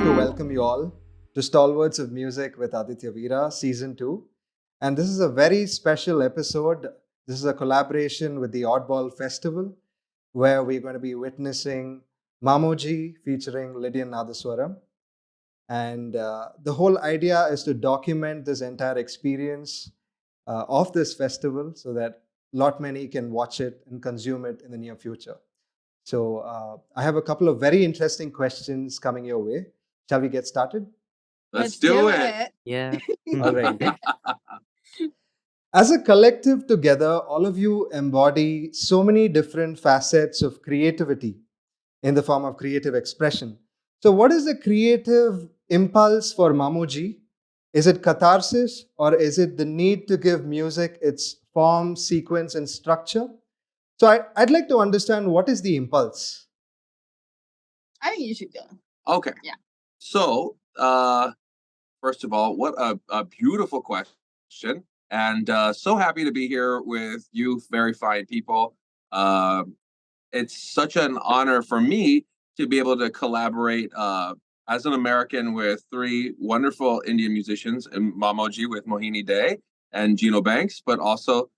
to welcome you all to Stalwarts of Music with Aditya Veera, Season 2. And this is a very special episode. This is a collaboration with the Oddball Festival, where we're going to be witnessing MaMoGi featuring Lydian Nadhaswaram. And the whole idea is to document this entire experience of this festival so that lot many can watch it and consume it in the near future. So I have a couple of very interesting questions coming your way. Shall we get started? Let's do it. Yeah. All right. As a collective together, all of you embody so many different facets of creativity in the form of creative expression. So what is the creative impulse for MaMoGi? Is it catharsis, or is it the need to give music its form, sequence, and structure? So I'd like to understand, what is the impulse? I think you should go. Okay. Yeah. So, first of all, what a beautiful question. And so happy to be here with you very fine people. It's such an honor for me to be able to collaborate as an American with three wonderful Indian musicians, and MaMoGi with Mohini Day and Gino Banks, but also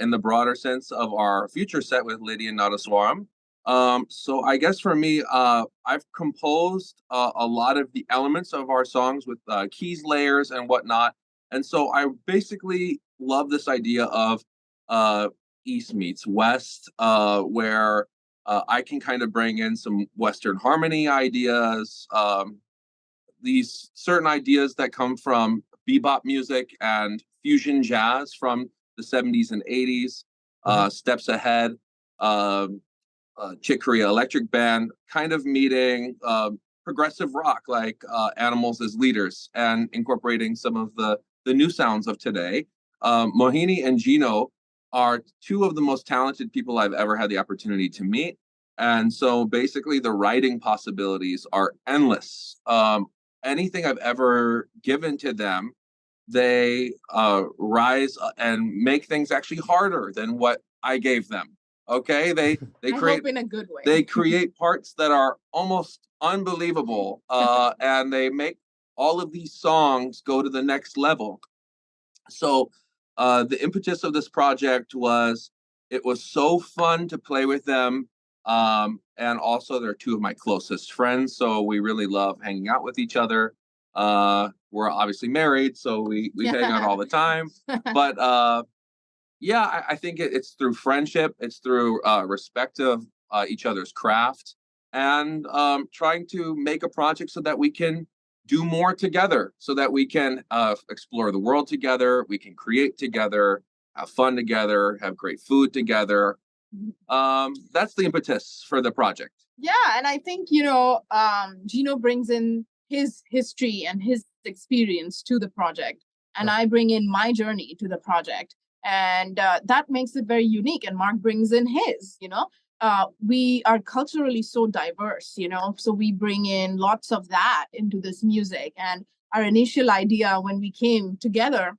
in the broader sense of our future set with Lydian Nadhaswaram. So I guess for me, I've composed a lot of the elements of our songs with keys, layers, and whatnot. And so I basically love this idea of East meets West, where I can kind of bring in some Western harmony ideas, these certain ideas that come from bebop music and fusion jazz from the 70s and 80s, Steps Ahead, Chick Corea Electric Band, kind of meeting progressive rock like Animals as Leaders and incorporating some of the new sounds of today. Mohini and Gino are two of the most talented people I've ever had the opportunity to meet. And so basically the writing possibilities are endless. Anything I've ever given to them, they rise and make things actually harder than what I gave them. Okay, they create hope in a good way. They create parts that are almost unbelievable, and they make all of these songs go to the next level. So the impetus of this project was, it was so fun to play with them, and also they're two of my closest friends, so we really love hanging out with each other. We're obviously married, so we hang out all the time, but yeah, I think it's through friendship, it's through respect of each other's craft, and trying to make a project so that we can do more together, so that we can explore the world together, we can create together, have fun together, have great food together. That's the impetus for the project. Yeah, and I think, Gino brings in his history and his experience to the project, and I bring in my journey to the project. And that makes it very unique. And Mark brings in his, we are culturally so diverse, so we bring in lots of that into this music. And our initial idea when we came together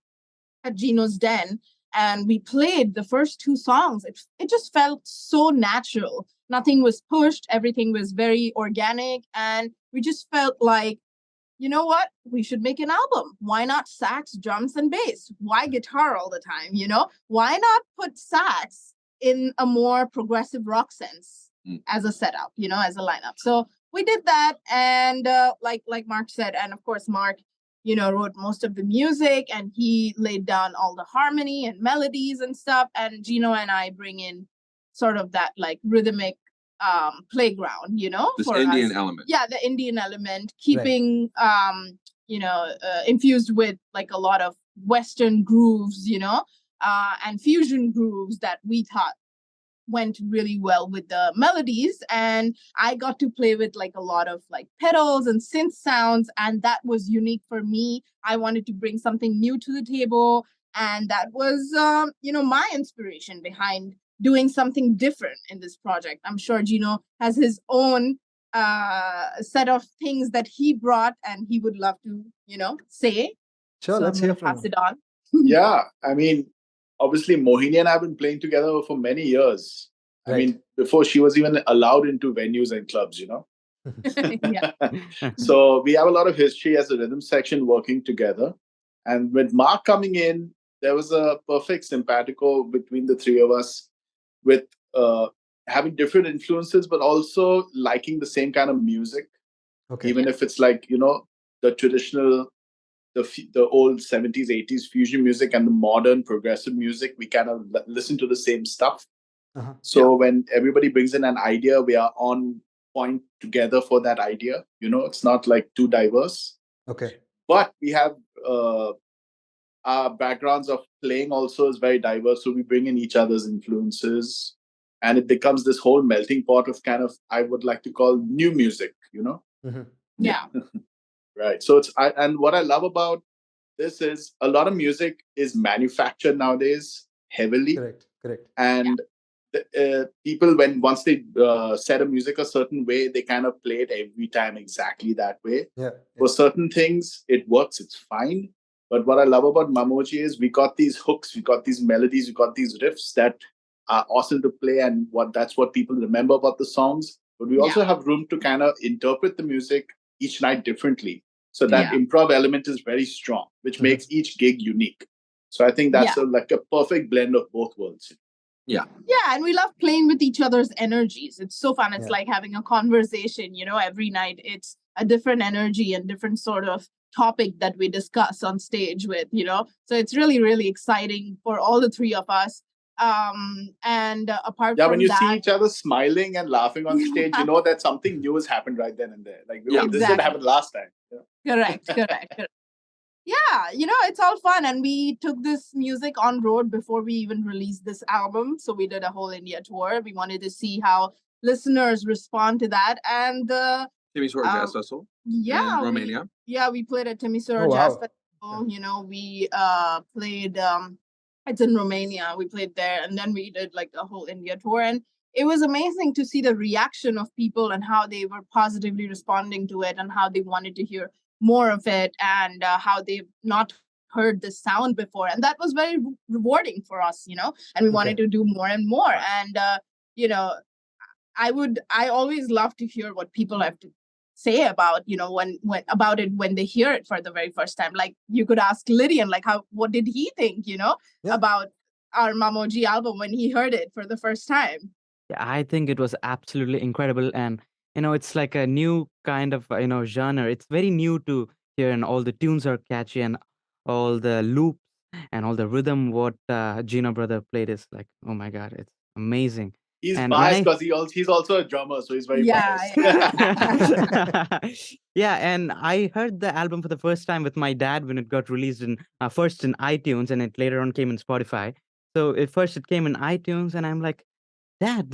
at Gino's Den and we played the first two songs, it just felt so natural. Nothing was pushed. Everything was very organic. And we just felt like, you know what? We should make an album. Why not sax, drums, and bass? Why guitar all the time? Why not put sax in a more progressive rock sense as a setup, as a lineup? So we did that. And like Mark said, and of course, Mark, wrote most of the music and he laid down all the harmony and melodies and stuff. And Gino and I bring in sort of that like rhythmic playground, This for Indian us. element. Yeah, the Indian element, keeping infused with like a lot of Western grooves, and fusion grooves that we thought went really well with the melodies. And I got to play with like a lot of like pedals and synth sounds, and that was unique for me. I wanted to bring something new to the table, and that was my inspiration behind doing something different in this project. I'm sure Gino has his own set of things that he brought and he would love to, say. Sure, So let's I'm hear gonna from pass him. it on. Yeah, I mean, obviously Mohini and I have been playing together for many years. I Right. mean, before she was even allowed into venues and clubs, Yeah. So we have a lot of history as a rhythm section working together. And with Mark coming in, there was a perfect simpatico between the three of us with uh, having different influences, but also liking the same kind of music, Okay. even if it's like, the traditional, the old 70s, 80s fusion music and the modern progressive music. We kind of listen to the same stuff. Uh-huh. So when everybody brings in an idea, we are on point together for that idea. It's not like too diverse, Okay. but we have our backgrounds of playing also is very diverse. So we bring in each other's influences, and it becomes this whole melting pot of kind of, I would like to call, new music. Mm-hmm. Yeah. Right. So and what I love about this is a lot of music is manufactured nowadays heavily, Correct. Correct. and people, when once they set a music a certain way, they kind of play it every time exactly that way. Yeah. For certain things it works, it's fine. But what I love about Mamoji is we got these hooks, we got these melodies, we got these riffs that are awesome to play, and that's what people remember about the songs. But we also have room to kind of interpret the music each night differently, so that Yeah. improv element is very strong, which Mhm. makes each gig unique. So I think that's Yeah. like a perfect blend of both worlds. Yeah, and we love playing with each other's energies. It's so fun. It's Yeah. like having a conversation, every night. It's a different energy and different sort of topic that we discuss on stage with. So it's really, really exciting for all the three of us. And apart Yeah, from when you see that, each other smiling and laughing on stage, you know that something new has happened right then and there. Like, Yeah. this didn't happen last time. correct. Yeah, it's all fun. And we took this music on road before we even released this album. So we did a whole India tour. We wanted to see how listeners respond to that. And Timisoara Jazz Festival in Romania. we played at Timisoara Oh, Jazz wow. Festival. We played, it's in Romania. We played there. And then we did like a whole India tour. And it was amazing to see the reaction of people and how they were positively responding to it and how they wanted to hear more of it, and how they've not heard this sound before, and that was very rewarding for us. And we wanted to do more and more. And you know I always love to hear what people have to say about when about it when they hear it for the very first time. Like, you could ask Lydian, like, what did he think Yeah. about our MaMoGi album when he heard it for the first time. Yeah, I think it was absolutely incredible, and it's like a new kind of genre. It's very new to hear, and all the tunes are catchy, and all the loops and all the rhythm. What Gino brother played is like, oh my god, it's amazing. He's And when biased I because he's also a drummer, so he's very Yeah, biased. yeah, and I heard the album for the first time with my dad when it got released in first in iTunes, and it later on came in Spotify. So at first it came in iTunes, and I'm like, Dad,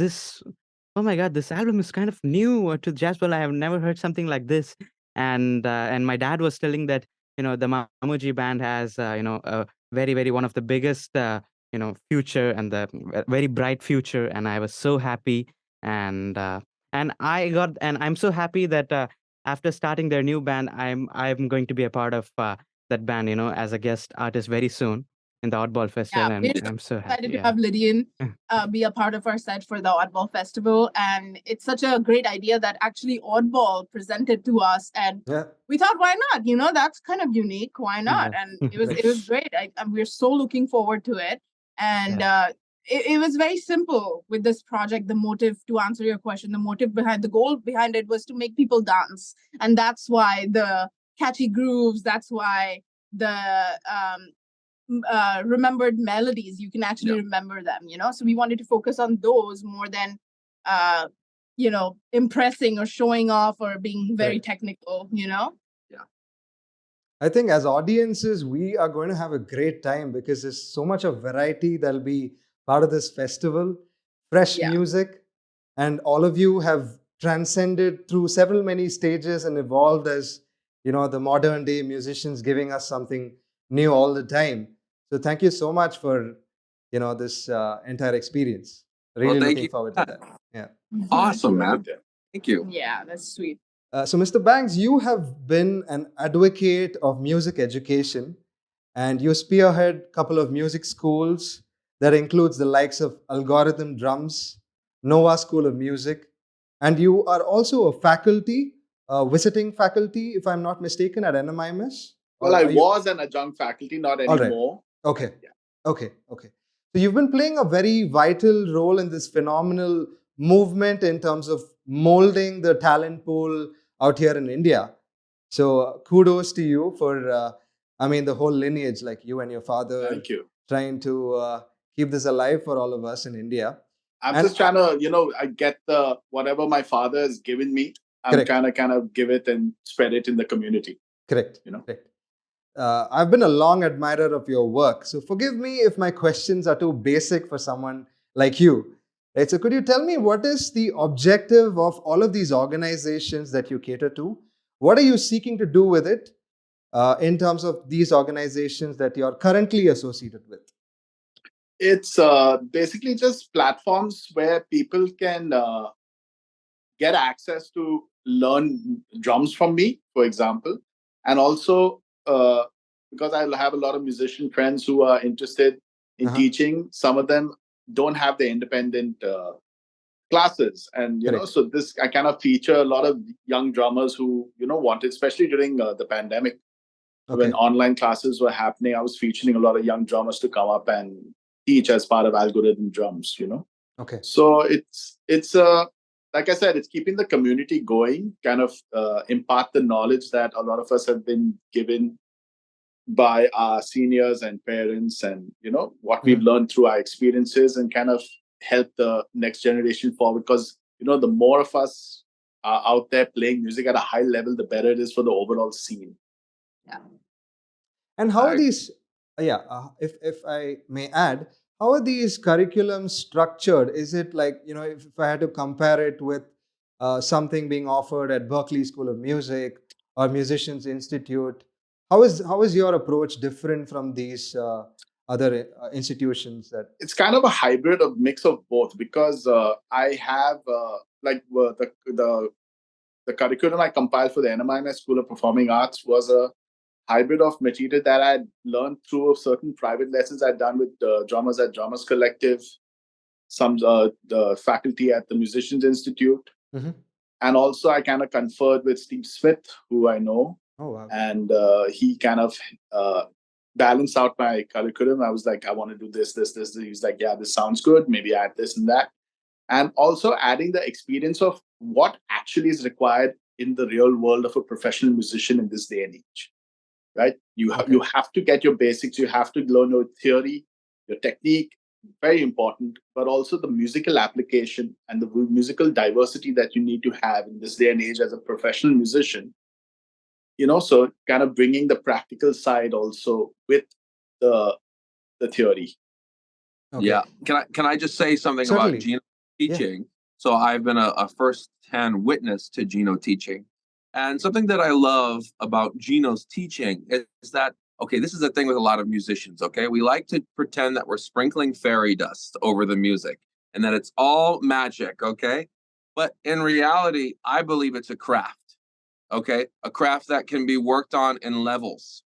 oh my God, this album is kind of new to Jaswell. I have never heard something like this. And my dad was telling that, the Mamuji band has, a very, very one of the biggest, future, and the very bright future. And I was so happy. And, uh, and I'm so happy that after starting their new band, I'm going to be a part of that band, as a guest artist very soon in the Oddball Festival. yeah. And We're I'm so excited happy. to Yeah. have Lydian be a part of our set for the Oddball Festival. And it's such a great idea that actually Oddball presented to us. And Yeah. we thought, why not? That's kind of unique. Why not? Yeah. And it was great. And we're so looking forward to it. And Yeah. it was very simple with this project. The motive, to answer your question, the goal behind it was to make people dance. And that's why the catchy grooves, that's why the remembered melodies, you can actually remember them. So we wanted to focus on those more than impressing or showing off or being very Right. technical. I think as audiences, we are going to have a great time because there's so much of variety that'll be part of this festival, fresh Yeah. music, and all of you have transcended through several many stages and evolved as the modern day musicians, giving us something new all the time. So thank you so much for this entire experience. Really Well, thank looking you. forward to that. Yeah. Awesome, man. Aditya. Thank you. Yeah, that's sweet. So, Mr. Banks, you have been an advocate of music education, and you spearhead a couple of music schools that includes the likes of Algorithm Drums, Nova School of Music, And you are also a faculty, visiting faculty, if I'm not mistaken, at NMIMS? Well, I are you- was an adjunct faculty, not All right. anymore. Okay. Yeah. Okay. So you've been playing a very vital role in this phenomenal movement in terms of molding the talent pool out here in India. So kudos to you for, the whole lineage, like you and your father Thank you. trying to keep this alive for all of us in India. I'm And just trying to, I get the whatever my father has given me. I'm Correct. trying to kind of give it and spread it in the community. Correct. You know? Correct. I've been a long admirer of your work. So forgive me if my questions are too basic for someone like you. Right? So could you tell me what is the objective of all of these organizations that you cater to? What are you seeking to do with it in terms of these organizations that you're currently associated with? It's basically just platforms where people can get access to learn drums from me, for example. And also, because I have a lot of musician friends who are interested in teaching, some of them don't have the independent classes. And, Correct. so this, I kind of feature a lot of young drummers who, wanted, especially during the pandemic, when online classes were happening, I was featuring a lot of young drummers to come up and teach as part of algorithm drums, Okay. So it's like I said, it's keeping the community going, kind of impart the knowledge that a lot of us have been given by our seniors and parents, and what we've learned through our experiences, and kind of help the next generation forward. Because the more of us are out there playing music at a high level, the better it is for the overall scene. Yeah. And how are these, if I may add, how are these curriculums structured? Is it like, if I had to compare it with something being offered at Berklee School of Music or Musicians Institute, how is your approach different from these other institutions? That It's kind of a hybrid of mix of both, because I have the curriculum I compiled for the NMIMS School of Performing Arts was a hybrid of material that I'd learned through certain private lessons I'd done with drummers at Drummers Collective, some the faculty at the Musicians Institute, and also I kind of conferred with Steve Smith, who I know. Oh, wow. And he kind of balanced out my curriculum. I was like, I want to do this. He was like, yeah, this sounds good. Maybe add this and that. And also adding the experience of what actually is required in the real world of a professional musician in this day and age. Right? You have to get your basics. You have to learn your theory, your technique, very important, but also the musical application and the musical diversity that you need to have in this day and age as a professional musician. So kind of bringing the practical side also with the theory. Okay. Yeah. Can I just say something Certainly. about Gino teaching? So I've been a first-hand witness to Gino teaching. And something that I love about Gino's teaching is that, okay, this is the thing with a lot of musicians, okay? We like to pretend that we're sprinkling fairy dust over the music and that it's all magic, okay? But in reality, I believe it's a craft, okay? A craft that can be worked on in levels.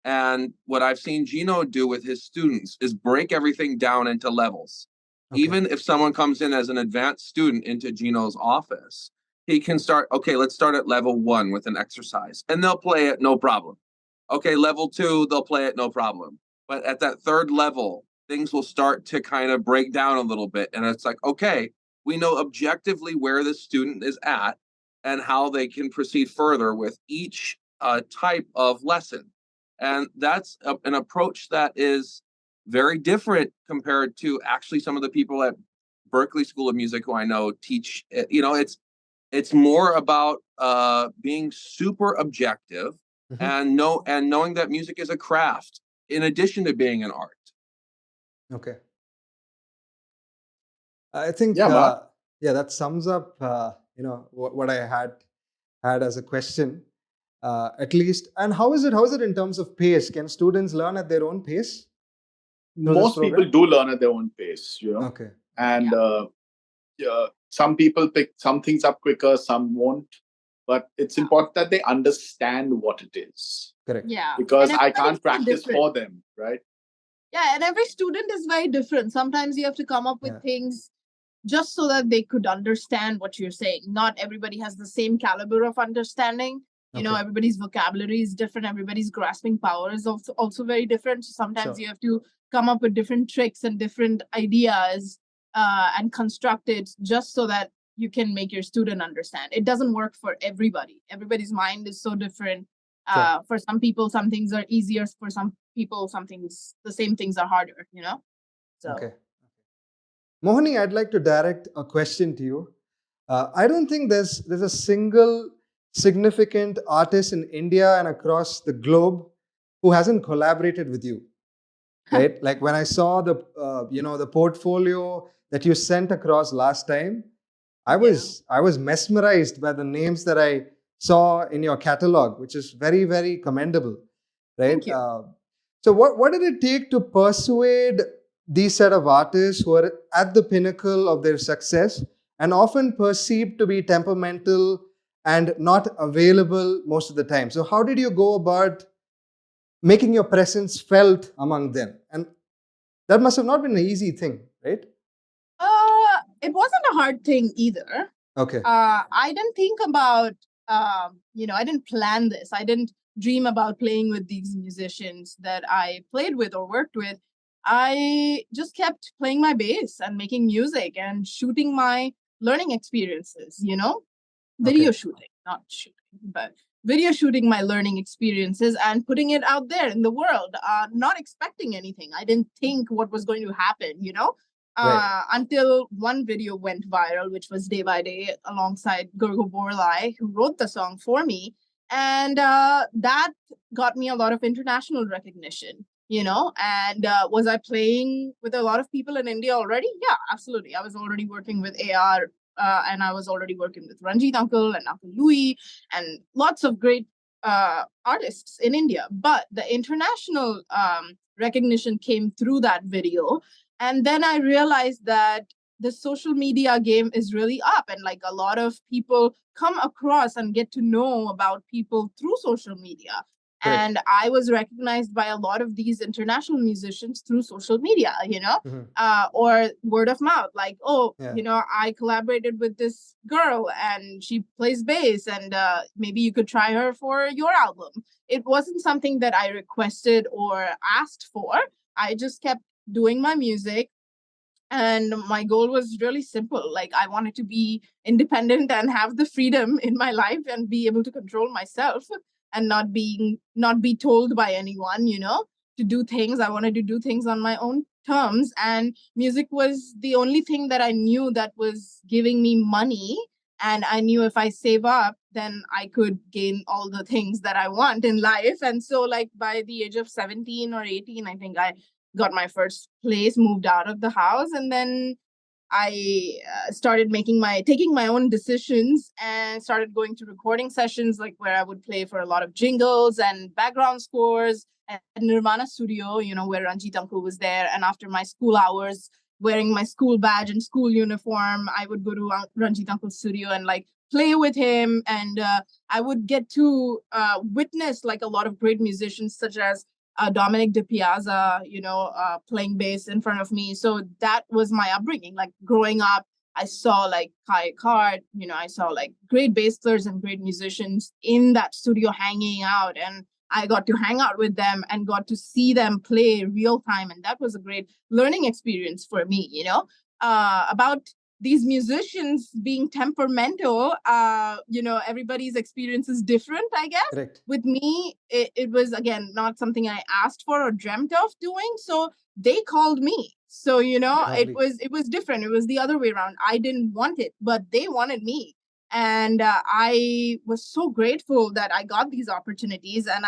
And what I've seen Gino do with his students is break everything down into levels. Okay. Even if someone comes in as an advanced student into Gino's office, he can start, okay, let's start at level 1 with an exercise, and they'll play it no problem. Okay, level 2, they'll play it no problem. But at that third level, things will start to kind of break down a little bit. And it's like, okay, we know objectively where the student is at and how they can proceed further with each type of lesson. And that's an approach that is very different compared to actually some of the people at Berklee School of Music who I know teach. It's more about being super objective and knowing that music is a craft in addition to being an art. Okay. I think that sums up what I had as a question, at least. And how is it in terms of pace? Can students learn at their own pace? Most people do learn at their own pace, Okay. And some people pick some things up quicker, some won't. But it's important that they understand what it is. Correct. Yeah. Because And I everybody's can't so practice different. for them, right? Yeah, and every student is very different. Sometimes you have to come up with things just so that they could understand what you're saying. Not everybody has the same caliber of understanding. Okay. Everybody's vocabulary is different. Everybody's grasping power is also very different. So sometimes Sure. you have to come up with different tricks and different ideas and construct it just so that you can make your student understand. It doesn't work for everybody. Everybody's mind is so different. Sure. For some people, some things are easier. For some people, the same things are harder, So Okay. Mohini, I'd like to direct a question to you. I don't think there's a single significant artist in India and across the globe who hasn't collaborated with you, right? Like when I saw the portfolio that you sent across last time, I was mesmerized by the names that I saw in your catalog, which is very, very commendable, right? Thank you. So what did it take to persuade these set of artists who are at the pinnacle of their success and often perceived to be temperamental and not available most of the time? So how did you go about making your presence felt among them? And that must have not been an easy thing, right? It wasn't a hard thing either. Okay. I didn't think about, I didn't plan this. I didn't dream about playing with these musicians that I played with or worked with. I just kept playing my bass and making music and shooting my learning experiences, video shooting, not shooting, but video shooting my learning experiences and putting it out there in the world, not expecting anything. I didn't think what was going to happen, Right. Until one video went viral, which was Day by Day alongside Gurgo Borlai, who wrote the song for me. And that got me a lot of international recognition, and was I playing with a lot of people in India already? Yeah, absolutely. I was already working with AR, and I was already working with Ranjit Uncle and Uncle Louis and lots of great artists in India. But the international recognition came through that video. And then I realized that the social media game is really up, and like a lot of people come across and get to know about people through social media. Correct. And I was recognized by a lot of these international musicians through social media, or word of mouth, like, Yeah. I collaborated with this girl and she plays bass, and maybe you could try her for your album. It wasn't something that I requested or asked for. I just kept doing my music, and my goal was really simple. Like, I wanted to be independent and have the freedom in my life and be able to control myself and not be told by anyone, to do things. I wanted to do things on my own terms, and music was the only thing that I knew that was giving me money. And I knew if I save up, then I could gain all the things that I want in life. And so, like, by the age of 17 or 18, I think I got my first place, moved out of the house, and then I started taking my own decisions and started going to recording sessions, like where I would play for a lot of jingles and background scores at Nirvana Studio, where Ranjit Uncle was there. And after my school hours, wearing my school badge and school uniform, I would go to Ranjit Uncle's studio and like play with him. And I would get to witness like a lot of great musicians, such as Dominic DiPiazza, playing bass in front of me. So that was my upbringing. Like growing up, I saw like Kai Card, I saw like great bass players and great musicians in that studio hanging out. And I got to hang out with them and got to see them play real time. And that was a great learning experience for me, about these musicians being temperamental. Everybody's experience is different, I guess. Correct. With me, it was, again, not something I asked for or dreamt of doing. So they called me. So, Lovely. it was different. It was the other way around. I didn't want it, but they wanted me. And I was so grateful that I got these opportunities. And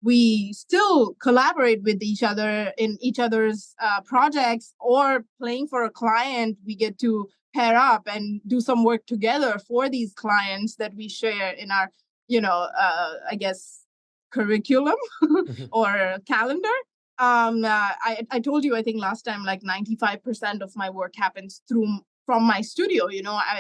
we still collaborate with each other in each other's projects, or playing for a client. We get to pair up and do some work together for these clients that we share in our, I guess, curriculum or calendar. I told you, I think last time, like 95% of my work happens from my studio.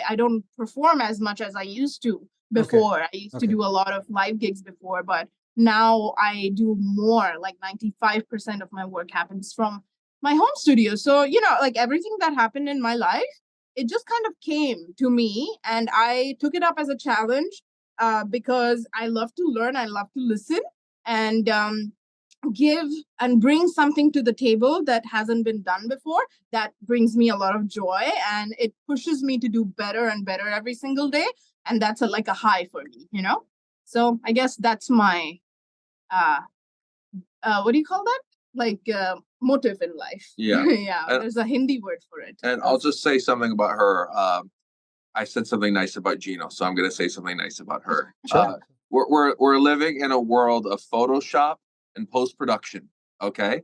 I don't perform as much as I used to before. I used to do a lot of live gigs before, but now I do more. Like 95% of my work happens from my home studio. So, like everything that happened in my life, it just kind of came to me, and I took it up as a challenge because I love to learn, I love to listen, and give and bring something to the table that hasn't been done before. That brings me a lot of joy, and it pushes me to do better and better every single day. And that's like a high for me. So I guess that's my uh what do you call that? Like motive in life. Yeah. Yeah, And, there's a Hindi word for it. and I'll just say something about her. I said something nice about Gino, so I'm going to say something nice about her. Sure. We're living in a world of Photoshop and post production. Okay,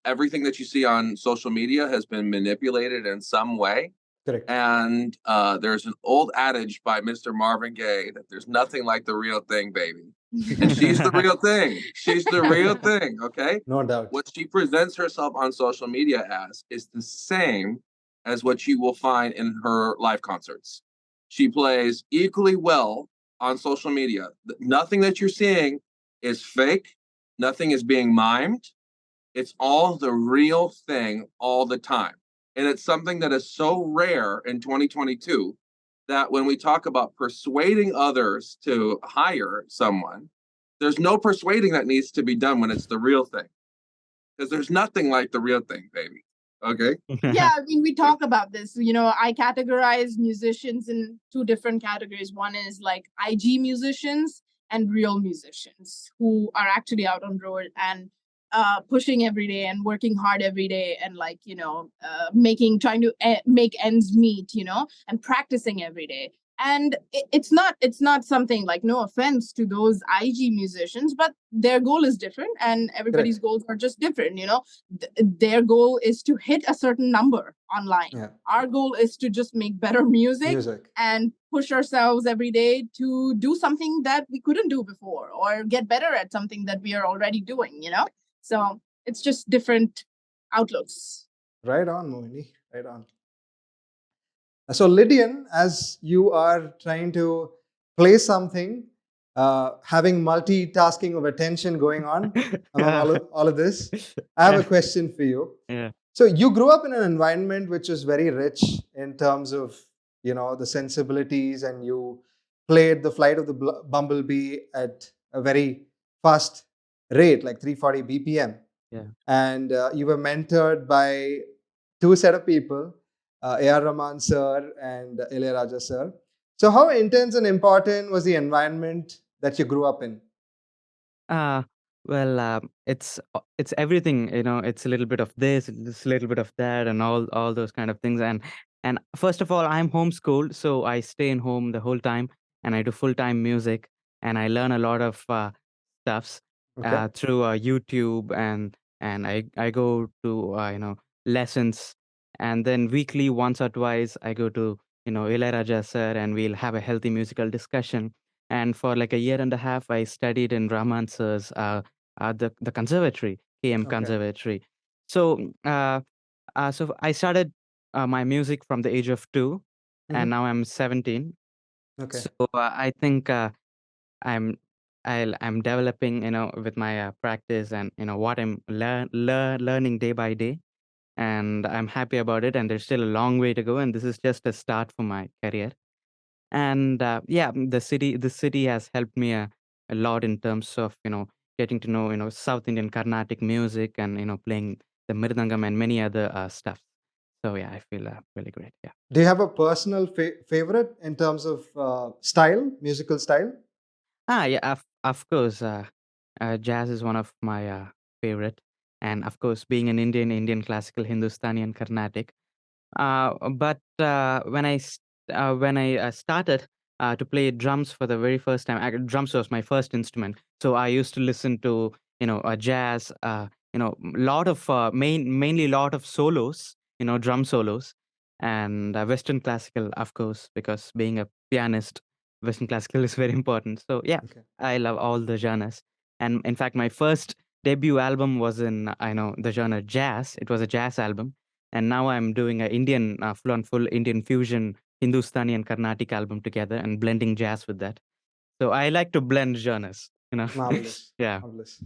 everything that you see on social media has been manipulated in some way. Correct. And there's an old adage by Mr. Marvin Gaye that there's nothing like the real thing, baby. And she's the real thing. She's the real thing. Okay. No doubt. What she presents herself on social media as is the same as what you will find in her live concerts. She plays equally well on social media. Nothing that you're seeing is fake. Nothing is being mimed. It's all the real thing all the time. And it's something that is so rare in 2022 that when we talk about persuading others to hire someone, there's no persuading that needs to be done when it's the real thing. Because there's nothing like the real thing, baby. Okay. Yeah, I mean, we talk about this. I categorize musicians in two different categories. One is like IG musicians and real musicians who are actually out on road and pushing every day and working hard every day, and like trying to make ends meet, and practicing every day. And it's not something like, no offense to those IG musicians, but their goal is different, and everybody's goals are just different. Their goal is to hit a certain number online. Yeah. Our goal is to just make better music and push ourselves every day to do something that we couldn't do before, or get better at something that we are already doing. So it's just different outlooks. Right on, Mohini. Right on. So, Lydian, as you are trying to play something, having multitasking of attention going on among all of this, I have a question for you. Yeah. So, you grew up in an environment which is very rich in terms of, the sensibilities, and you played the Flight of the Bumblebee at a very fast rate, like 340 BPM. Yeah. And you were mentored by two set of people, A.R. Rahman sir and Ilayaraja sir. So how intense and important was the environment that you grew up in? Uh, it's everything, it's a little bit of this, it's a little bit of that, and all those kind of things. And first of all, I'm homeschooled, so I stay in home the whole time, and I do full-time music, and I learn a lot of stuffs Okay. through YouTube, and I go to lessons, and then weekly once or twice I go to Ilayaraja sir, and we'll have a healthy musical discussion. And for like a year and a half, I studied in Rahman sir's the conservatory, KM Okay. Conservatory. So I started my music from the age of 2, and now I'm 17. Okay. So I think I'm I'm developing, with my practice, and what I'm learning day by day, and I'm happy about it. And there's still a long way to go, and this is just a start for my career. And the city has helped me a lot in terms of getting to know South Indian Carnatic music, and playing the mirdangam and many other stuff. So yeah, I feel really great. Yeah. Do you have a personal favorite in terms of style, musical style? Yeah, of course. Jazz is one of my favorite, and of course, being an Indian classical, Hindustani, and Carnatic. But when I started to play drums for the very first time, drums was my first instrument. So I used to listen to jazz, lot of mainly lot of solos, drum solos, and Western classical, of course, because being a pianist, Western classical is very important. So yeah, Okay. I love all the genres. And in fact, my first debut album was in the genre jazz. It was a jazz album, and now I'm doing a Indian full Indian fusion Hindustani and Carnatic album together, and blending jazz with that. So I like to blend genres. Marvelous. Yeah. Marvelous.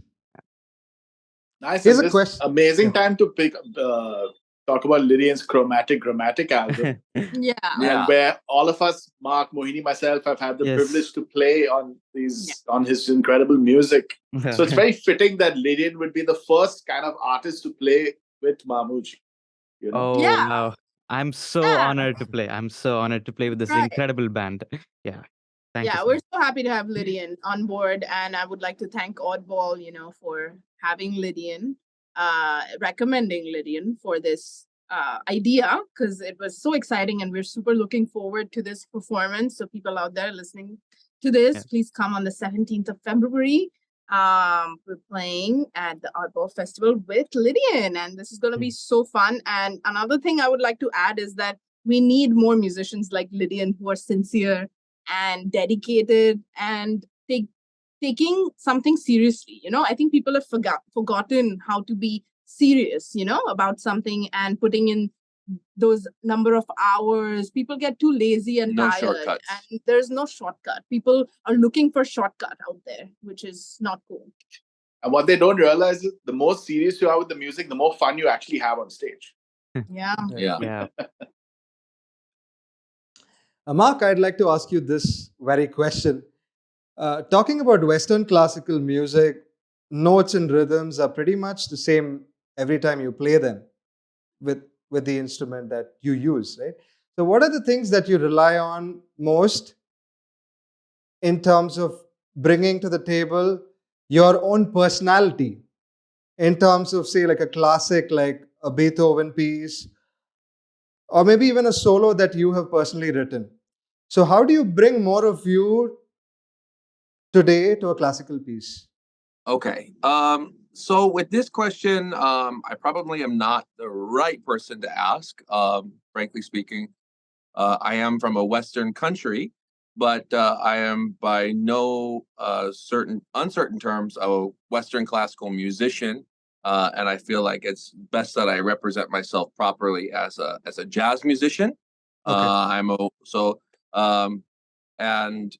Nice. Here's And a this question. amazing Yeah. time to talk about Lydian's Grammatic album. Yeah. Yeah. And where all of us, Mark, Mohini, myself, have had the Yes. privilege to play on his incredible music. So it's very fitting that Lydian would be the first kind of artist to play with Mamuji. You know, Oh, Yeah. wow. I'm so Yeah. honored to play. I'm so honored to play with this Right. incredible band. Yeah. Thank you Yeah, so we're much. so happy to have Lydian on board, and I would like to thank Oddball, for having Lydian, recommending Lydian for this idea, because it was so exciting, and we're super looking forward to this performance. So people out there listening to this, Yeah. please come on the 17th of February. We're playing at the Oddball Festival with Lydian, and this is going to be so fun. And another thing I would like to add is that we need more musicians like Lydian who are sincere and dedicated and taking something seriously. I think people have forgotten how to be serious, about something and putting in those number of hours. People get too lazy and No tired, shortcuts. and there's no shortcut. People are looking for shortcut out there, which is not cool. and what they don't realize is the more serious you are with the music, the more fun you actually have on stage. Yeah. Yeah. Yeah. Mark, I'd like to ask you this very question. Talking about Western classical music, notes and rhythms are pretty much the same every time you play them with the instrument that you use, right? So, what are the things that you rely on most in terms of bringing to the table your own personality? In terms of, say, like a classic, like a Beethoven piece, or maybe even a solo that you have personally written. So, how do you bring more of you today to a classical piece? Okay. So with this question, I probably am not the right person to ask. Frankly speaking, I am from a Western country, but I am by no uncertain terms a Western classical musician, and I feel like it's best that I represent myself properly as a jazz musician. Okay. I'm a so and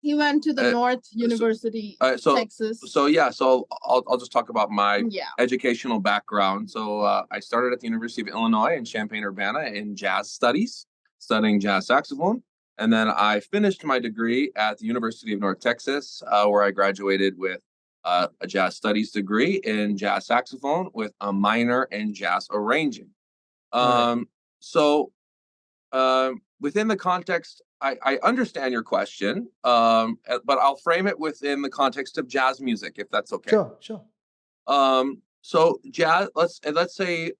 He went to the Uh, North University, so Texas. so yeah, so I'll just talk about my Yeah. educational background. So I started at the University of Illinois in Champaign-Urbana in jazz studies, studying jazz saxophone, and then I finished my degree at the University of North Texas, where I graduated with a jazz studies degree in jazz saxophone with a minor in jazz arranging. Right. So within the context, I understand your question, but I'll frame it within the context of jazz music, if that's okay. Sure, sure. So jazz, let's say,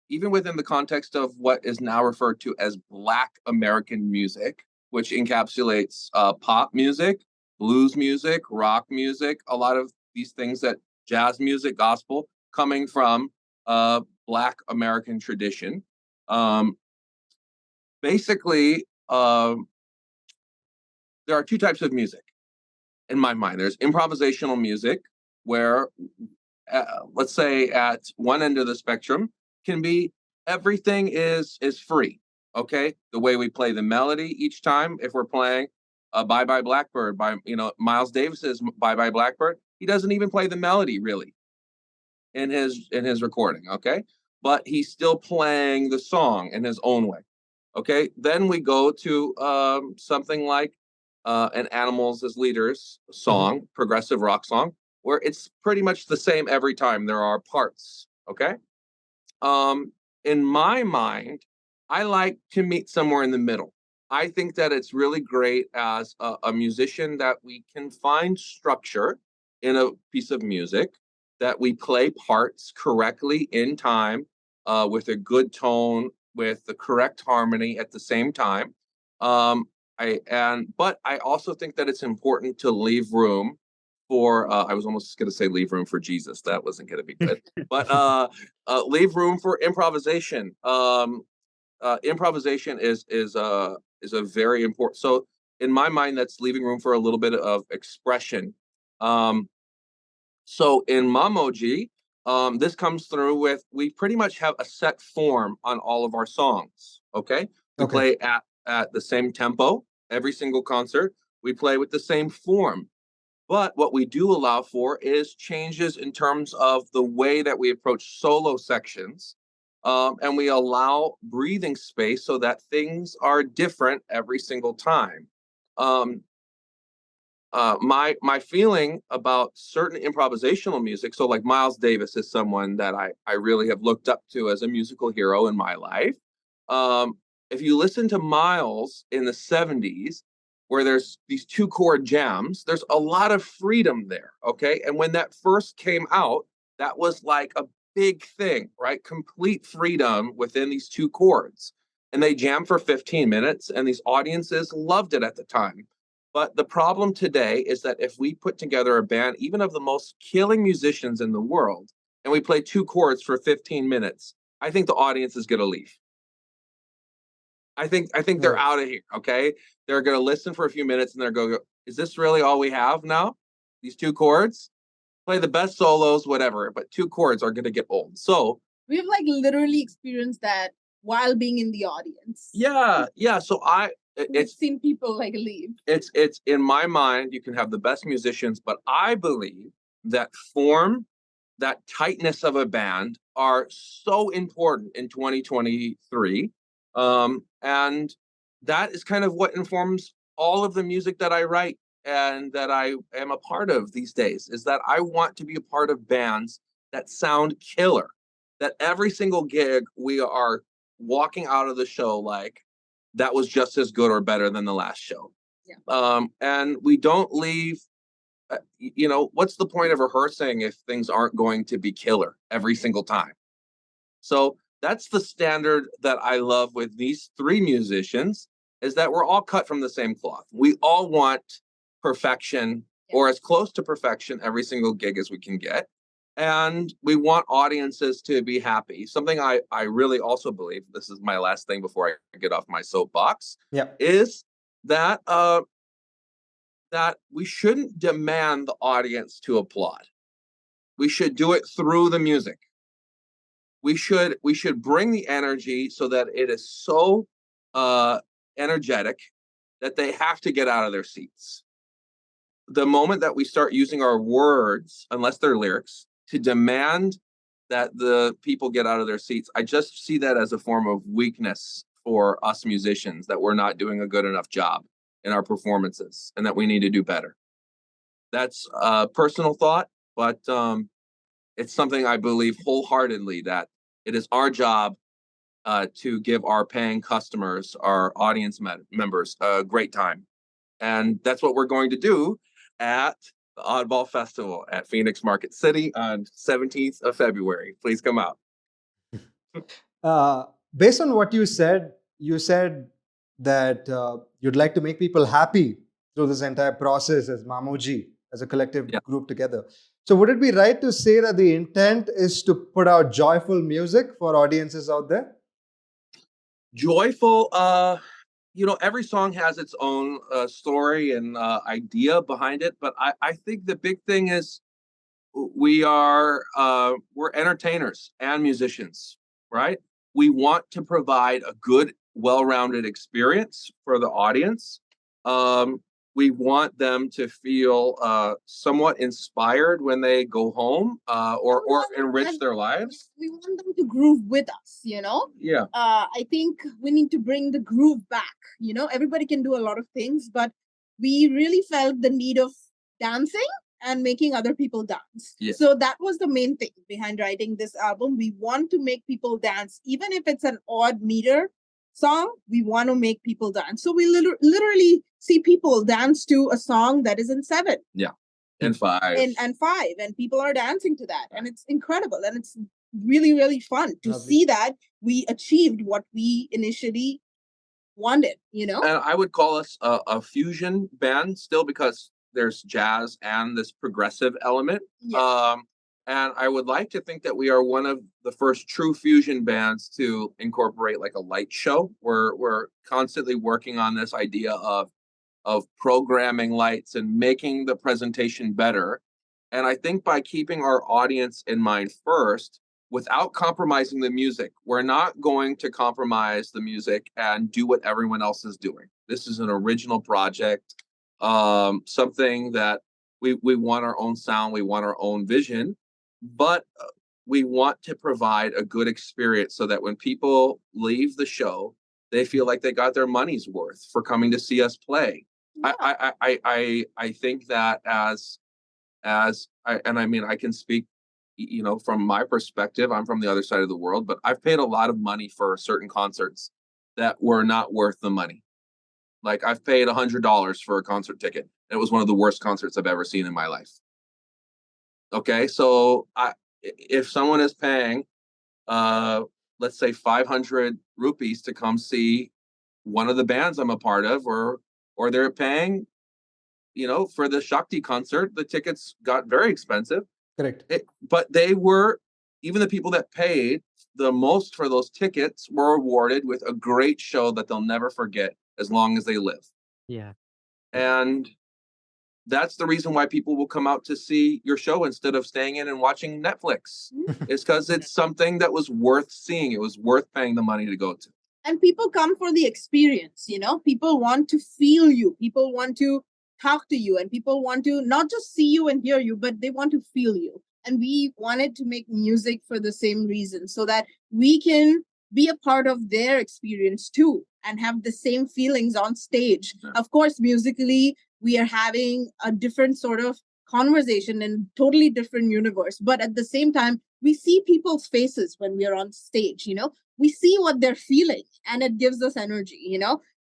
even within the context of what is now referred to as Black American music, which encapsulates pop music, blues music, rock music, a lot of these things that jazz music, gospel, coming from Black American tradition. Basically, there are two types of music in my mind. There's improvisational music, where, let's say, at one end of the spectrum, can be everything is free. Okay, the way we play the melody each time, if we're playing "Bye Bye Blackbird" by Miles Davis's "Bye Bye Blackbird," he doesn't even play the melody really in his recording. Okay, but he's still playing the song in his own way. Okay, then we go to something like an Animals as Leaders song, progressive rock song, where it's pretty much the same every time. There are parts. Okay, in my mind, I like to meet somewhere in the middle. I think that it's really great as a musician that we can find structure in a piece of music, that we play parts correctly in time, with a good tone, with the correct harmony at the same time. But I also think that it's important to leave room for, I was almost going to say leave room for Jesus. That wasn't going to be good. But leave room for improvisation. Improvisation is a very important. So in my mind, that's leaving room for a little bit of expression. So in MaMoGi, this comes through with, we pretty much have a set form on all of our songs. Okay, we Okay. play at the same tempo every single concert. We play with the same form. But what we do allow for is changes in terms of the way that we approach solo sections. And we allow breathing space so that things are different every single time. Um, my feeling about certain improvisational music, so like Miles Davis is someone that I really have looked up to as a musical hero in my life. Um, if you listen to Miles in the 70s, where there's these two chord jams, there's a lot of freedom there. Okay. And when that first came out, that was like a big thing, right? Complete freedom within these two chords. And they jammed for 15 minutes, and these audiences loved it at the time. But the problem today is that if we put together a band, even of the most killing musicians in the world, and we play two chords for 15 minutes, I think the audience is going to leave. I think they're Right. out of here. Okay, they're going to listen for a few minutes and they're going to go, "Is this really all we have now? These two chords? Play the best solos, whatever, but two chords are going to get old." So We've like literally experienced that while being in the audience. yeah. So We've it's seen people like leave. it's in my mind, you can have the best musicians, but I believe that form, that tightness of a band are so important in 2023. And that is kind of what informs all of the music that I write and that I am a part of these days, is that I want to be a part of bands that sound killer, that every single gig we are walking out of the show like that was just as good or better than the last show. And we don't leave. What's the point of rehearsing if things aren't going to be killer every single time? So that's the standard that I love with these three musicians, is that we're all cut from the same cloth. We all want perfection, or as close to perfection every single gig as we can get. And we want audiences to be happy. Something I really also believe, this is my last thing before I get off my soapbox, Yeah. is that that we shouldn't demand the audience to applaud. We should do it through the music. We should bring the energy so that it is so energetic that they have to get out of their seats. The moment that we start using our words, unless they're lyrics, to demand that the people get out of their seats, I just see that as a form of weakness for us musicians, that we're not doing a good enough job in our performances and that we need to do better. That's a personal thought, but it's something I believe wholeheartedly, that it is our job to give our paying customers, our audience members, a great time. And that's what we're going to do at the Oddball Festival at Phoenix Market City on 17th of February. Please come out. Based on what you said that you'd like to make people happy through this entire process as MaMoGi, as a collective group together. So would it be right to say that the intent is to put out joyful music for audiences out there? Joyful, every song has its own story and idea behind it. But I think the big thing is we're entertainers and musicians, right? We want to provide a good, well-rounded experience for the audience. We want them to feel somewhat inspired when they go home, or enrich their lives. We want them to groove with us, Yeah. I think we need to bring the groove back. Everybody can do a lot of things, but we really felt the need of dancing and making other people dance. Yeah. So that was the main thing behind writing this album. We want to make people dance, even if it's an odd meter song. We want to make people dance. So we literally see people dance to a song that is in 7. Yeah. And 5. And 5. And people are dancing to that. And it's incredible. And it's really, really fun to see that we achieved what we initially wanted, And I would call us a fusion band still, because there's jazz and this progressive element. Yes. And I would like to think that we are one of the first true fusion bands to incorporate like a light show. We're constantly working on this idea of programming lights and making the presentation better. And I think by keeping our audience in mind first, without compromising the music, we're not going to compromise the music and do what everyone else is doing. This is an original project, something that we want our own sound, we want our own vision, but we want to provide a good experience so that when people leave the show, they feel like they got their money's worth for coming to see us play. Yeah. I think that and I mean, I can speak, from my perspective. I'm from the other side of the world, but I've paid a lot of money for certain concerts that were not worth the money. Like I've paid $100 for a concert ticket. It was one of the worst concerts I've ever seen in my life. Okay, so if someone is paying, let's say 500 rupees to come see one of the bands I'm a part of, or they're paying, for the Shakti concert, the tickets got very expensive. Correct. But even the people that paid the most for those tickets were awarded with a great show that they'll never forget as long as they live. Yeah. And that's the reason why people will come out to see your show instead of staying in and watching Netflix. It's because it's something that was worth seeing. It was worth paying the money to go to. And people come for the experience, people want to feel you, people want to talk to you, and people want to not just see you and hear you, but they want to feel you. And we wanted to make music for the same reason, so that we can be a part of their experience too and have the same feelings on stage. Yeah. Of course, musically, we are having a different sort of conversation in totally different universe, but at the same time, we see people's faces when we are on stage. We see what they're feeling, and it gives us energy.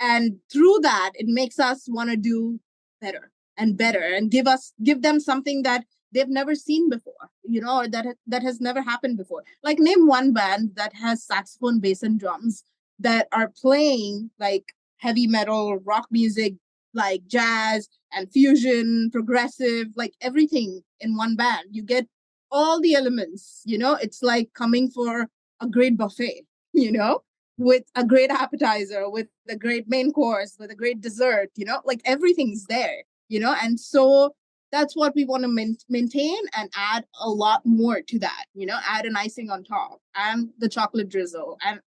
And through that, it makes us want to do better and better, and give them something that they've never seen before, or that has never happened before. Like, name one band that has saxophone, bass, and drums that are playing like heavy metal, rock music, like jazz and fusion, progressive, like everything in one band. You get all the elements. It's like coming for a great buffet, with a great appetizer, with a great main course, with a great dessert, like everything's there, and so that's what we want to maintain and add a lot more to that, add an icing on top and the chocolate drizzle and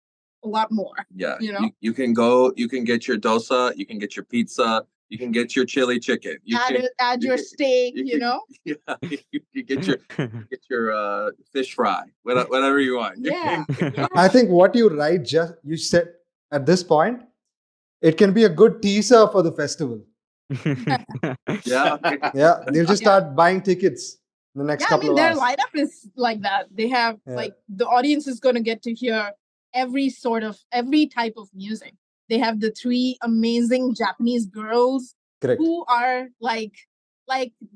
a lot more. Yeah, you can get your dosa, you can get your pizza, you can get your chili chicken. Add your steak, Yeah, you get your fish fry, whatever you want. Yeah. I think what you said at this point, it can be a good teaser for the festival. Yeah. Yeah, they'll just start buying tickets in the next couple of their hours. lineup is like that. They have like the audience is going to get to hear every type of music. They have the 3 amazing Japanese girls Correct. who are like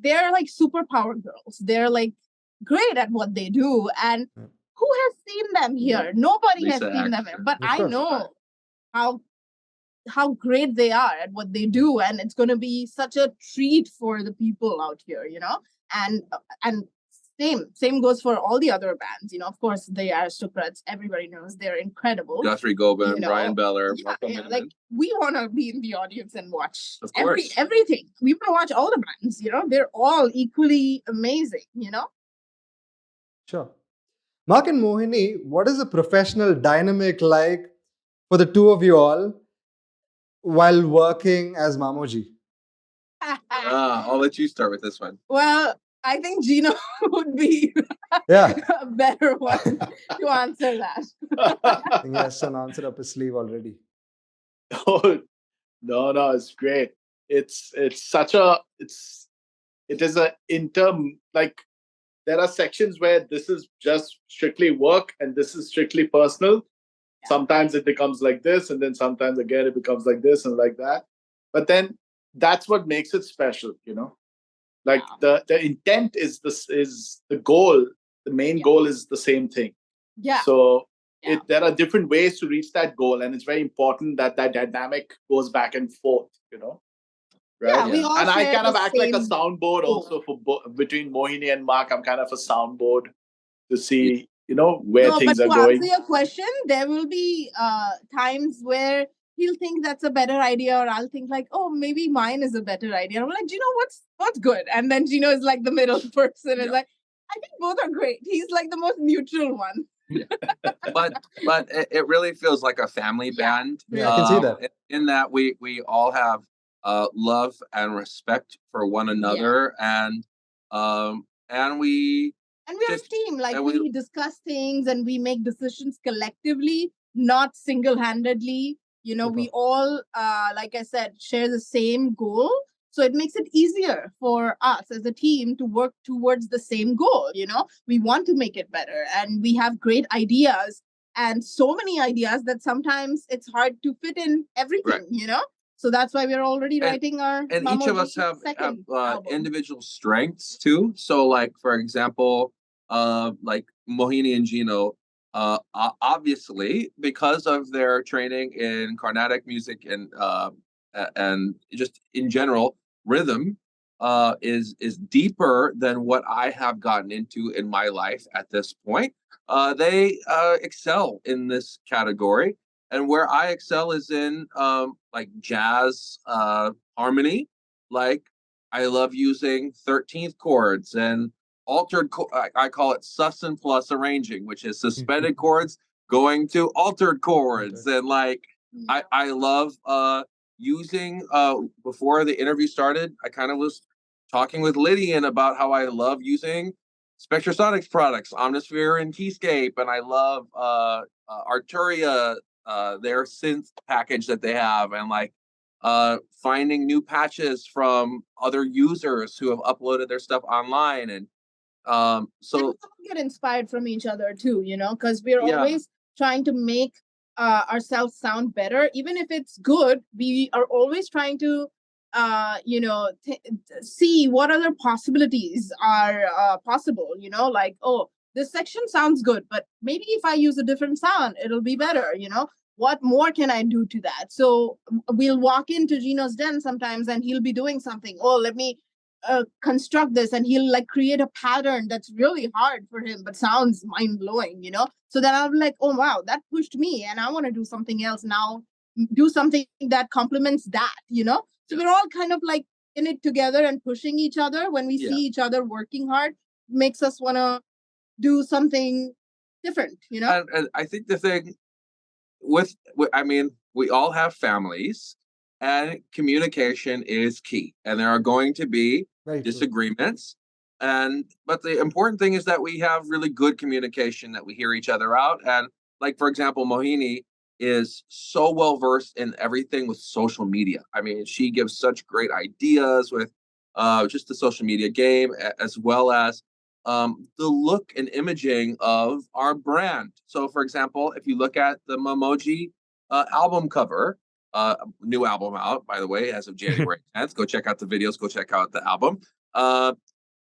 they're like superpower girls. They're like great at what they do, and who has seen them here? Nobody has Lisa seen them Axe, here, but of I course. know how great they are at what they do, and it's going to be such a treat for the people out here, and same goes for all the other bands. Of course, the Aristocrats, everybody knows they're incredible. Guthrie Govan, Brian Beller, Like, we want to be in the audience and watch Of course. everything. We want to watch all the bands. They're all equally amazing. Sure. Mark and Mohini, what is the professional dynamic like for the two of you all while working as MaMoGi? I'll let you start with this one. Well, I think Gino would be Yeah, a better one to answer that. I think he has an answer up his sleeve already. Oh, no, it's great. It is a like, there are sections where this is just strictly work and this is strictly personal. Sometimes it becomes like this, and then sometimes again it becomes like this and like that. But then that's what makes it special, Like, the intent is the goal. The main goal is the same thing. Yeah. So there are different ways to reach that goal, and it's very important that dynamic goes back and forth, Right? Yeah, we all and I share kind of the act like a same soundboard goal. also for between Mohini and Mark. I'm kind of a soundboard to see, where things but are to going. answer your question, there will be times where he'll think that's a better idea, or I'll think like, oh, maybe mine is a better idea. I'm like, Gino, what's good? And then Gino is like the middle person. Is like, I think both are great. He's like the most neutral one. But it really feels like a family band. Yeah, I can see that. In that we all have love and respect for one another, and we And we're a just team. Like and we discuss things and we make decisions collectively, not single-handedly. You know, we Super. all, like I said, share the same goal. So it makes it easier for us as a team to work towards the same goal. You know, we want to make it better and we have great ideas and so many ideas that sometimes it's hard to fit in right. everything, you know? So that's why we're already And writing our and each of us MaMoGi have second album. individual strengths too. So, like for example, like Mohini and Gino, obviously because of their training in Carnatic music and just in general rhythm, is deeper than what I have gotten into in my life at this point. They excel in this category, and where I excel is in like jazz harmony. Like I love using 13th chords and I call it sus and plus arranging, which is suspended chords going to altered chords. And like I love using before the interview started, I kind of was talking with Lydian about how I love using Spectrasonics products, Omnisphere and Keyscape, and I love Arturia, their synth package that they have, and like finding new patches from other users who have uploaded their stuff online, and so we all get inspired from each other too, you know, because we're yeah, always trying to make ourselves sound better. Even if it's good, we are always trying to you know, see what other possibilities are possible, you know, like, oh, this section sounds good, but maybe if I use a different sound, it'll be better, you know. What more can I do to that? So we'll walk into Gino's den sometimes and he'll be doing something. Oh, let me construct this, and he'll like create a pattern that's really hard for him but sounds mind-blowing, you know. So then I'll be like, oh wow, that pushed me and I want to do something else now, do something that complements that, you know. So we're all kind of like in it together and pushing each other. When we see each other working hard, makes us want to do something different, you know. and I think the thing I mean, we all have families, and communication is key. And there are going to be disagreements, and but the important thing is that we have really good communication, that we hear each other out. And like for example, Mohini is so well versed in everything with social media. I mean, she gives such great ideas with just the social media game, as well as the look and imaging of our brand. So, for example, if you look at the MaMoGi album cover, new album out, by the way, as of January 10th, go check out the videos, go check out the album.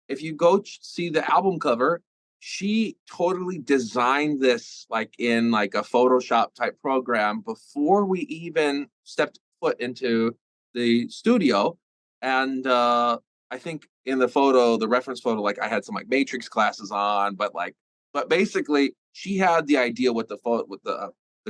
If you go see the album cover, she totally designed this like in like a Photoshop type program before we even stepped foot into the studio. And I think in the photo, the reference photo, like I had some like Matrix classes on, but basically she had the idea what the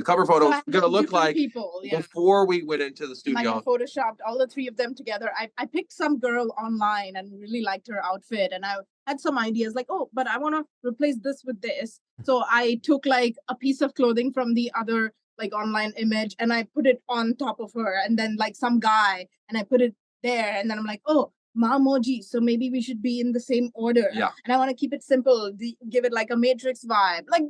cover photo was gonna look like people, before we went into the like studio. I photoshopped all the three of them together. I picked some girl online and really liked her outfit, and I had some ideas like, oh, but I want to replace this with this. So I took like a piece of clothing from the other like online image and I put it on top of her, and then like some guy, and I put it there, and then I'm like, oh, MaMoGi, so maybe we should be in the same order. Yeah. And I want to keep it simple, give it like a Matrix vibe. Like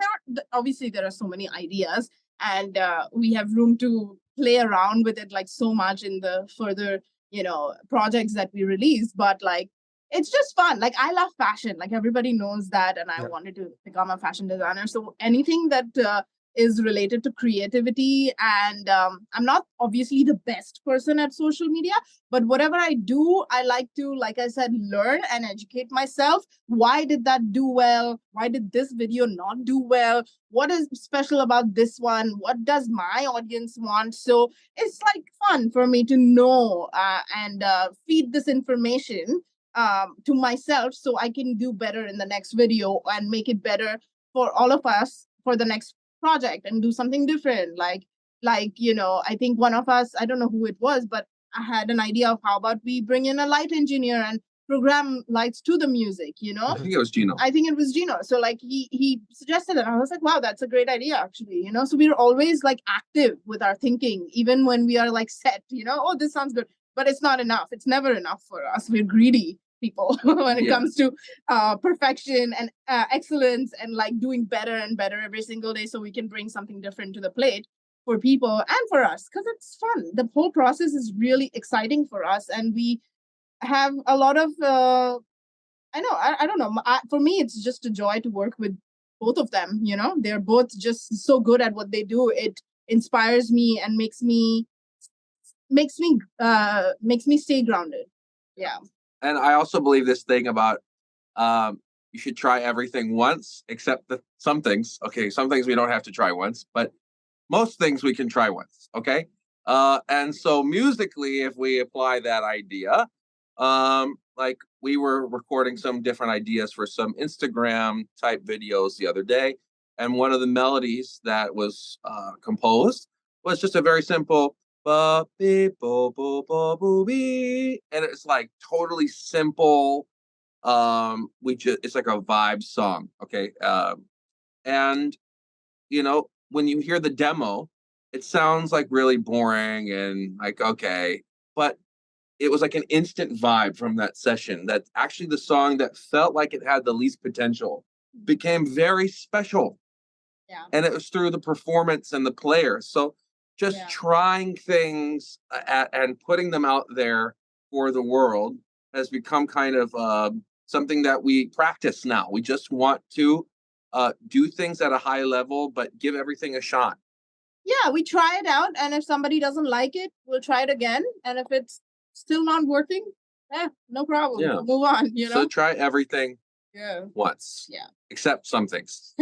obviously there are so many ideas, and we have room to play around with it like so much in the further, you know, projects that we release. But like it's just fun. Like I love fashion, like everybody knows that, and I wanted to become a fashion designer. So anything that is related to creativity, and I'm not obviously the best person at social media, but whatever I do, I like to, like I said, learn and educate myself. Why did that do well? Why did this video not do well? What is special about this one? What does my audience want? So it's like fun for me to know and feed this information to myself, so I can do better in the next video and make it better for all of us for the next project and do something different. Like you know, I think one of us, I don't know who it was, but I had an idea of how about we bring in a light engineer and program lights to the music, you know. I think it was Gino. I think it was Gino. So like he suggested it. I was like, wow, that's a great idea, actually. You know, so we're always like active with our thinking, even when we are like set, you know, oh, this sounds good. but it's not enough. It's never enough for us. We're greedy people when it comes to perfection and excellence and like doing better and better every single day so we can bring something different to the plate for people and for us because it's fun. The whole process is really exciting for us, and we have a lot of I don't know. For me, it's just a joy to work with both of them. They're both just so good at what they do. It inspires me and makes me stay grounded. Yeah. And I also believe this thing about you should try everything once, except some things. Okay, some things we don't have to try once, but most things we can try once. Okay, and so musically, if we apply that idea, like we were recording some different ideas for some Instagram type videos the other day, and one of the melodies that was composed was just a very simple ba beep bo bo bo boo bee, and it's like totally simple. It's like a vibe song, okay? And when you hear the demo, it sounds like really boring and like okay, but it was like an instant vibe from that session. That actually the song that felt like it had the least potential became very special. Yeah. And it was through the performance and the players. So just trying things and putting them out there for the world has become kind of something that we practice now. We just want to do things at a high level, but give everything a shot. Yeah, we try it out, and if somebody doesn't like it, we'll try it again. And if it's still not working, no problem. Yeah. We'll move on. So try everything once. Yeah. Except some things.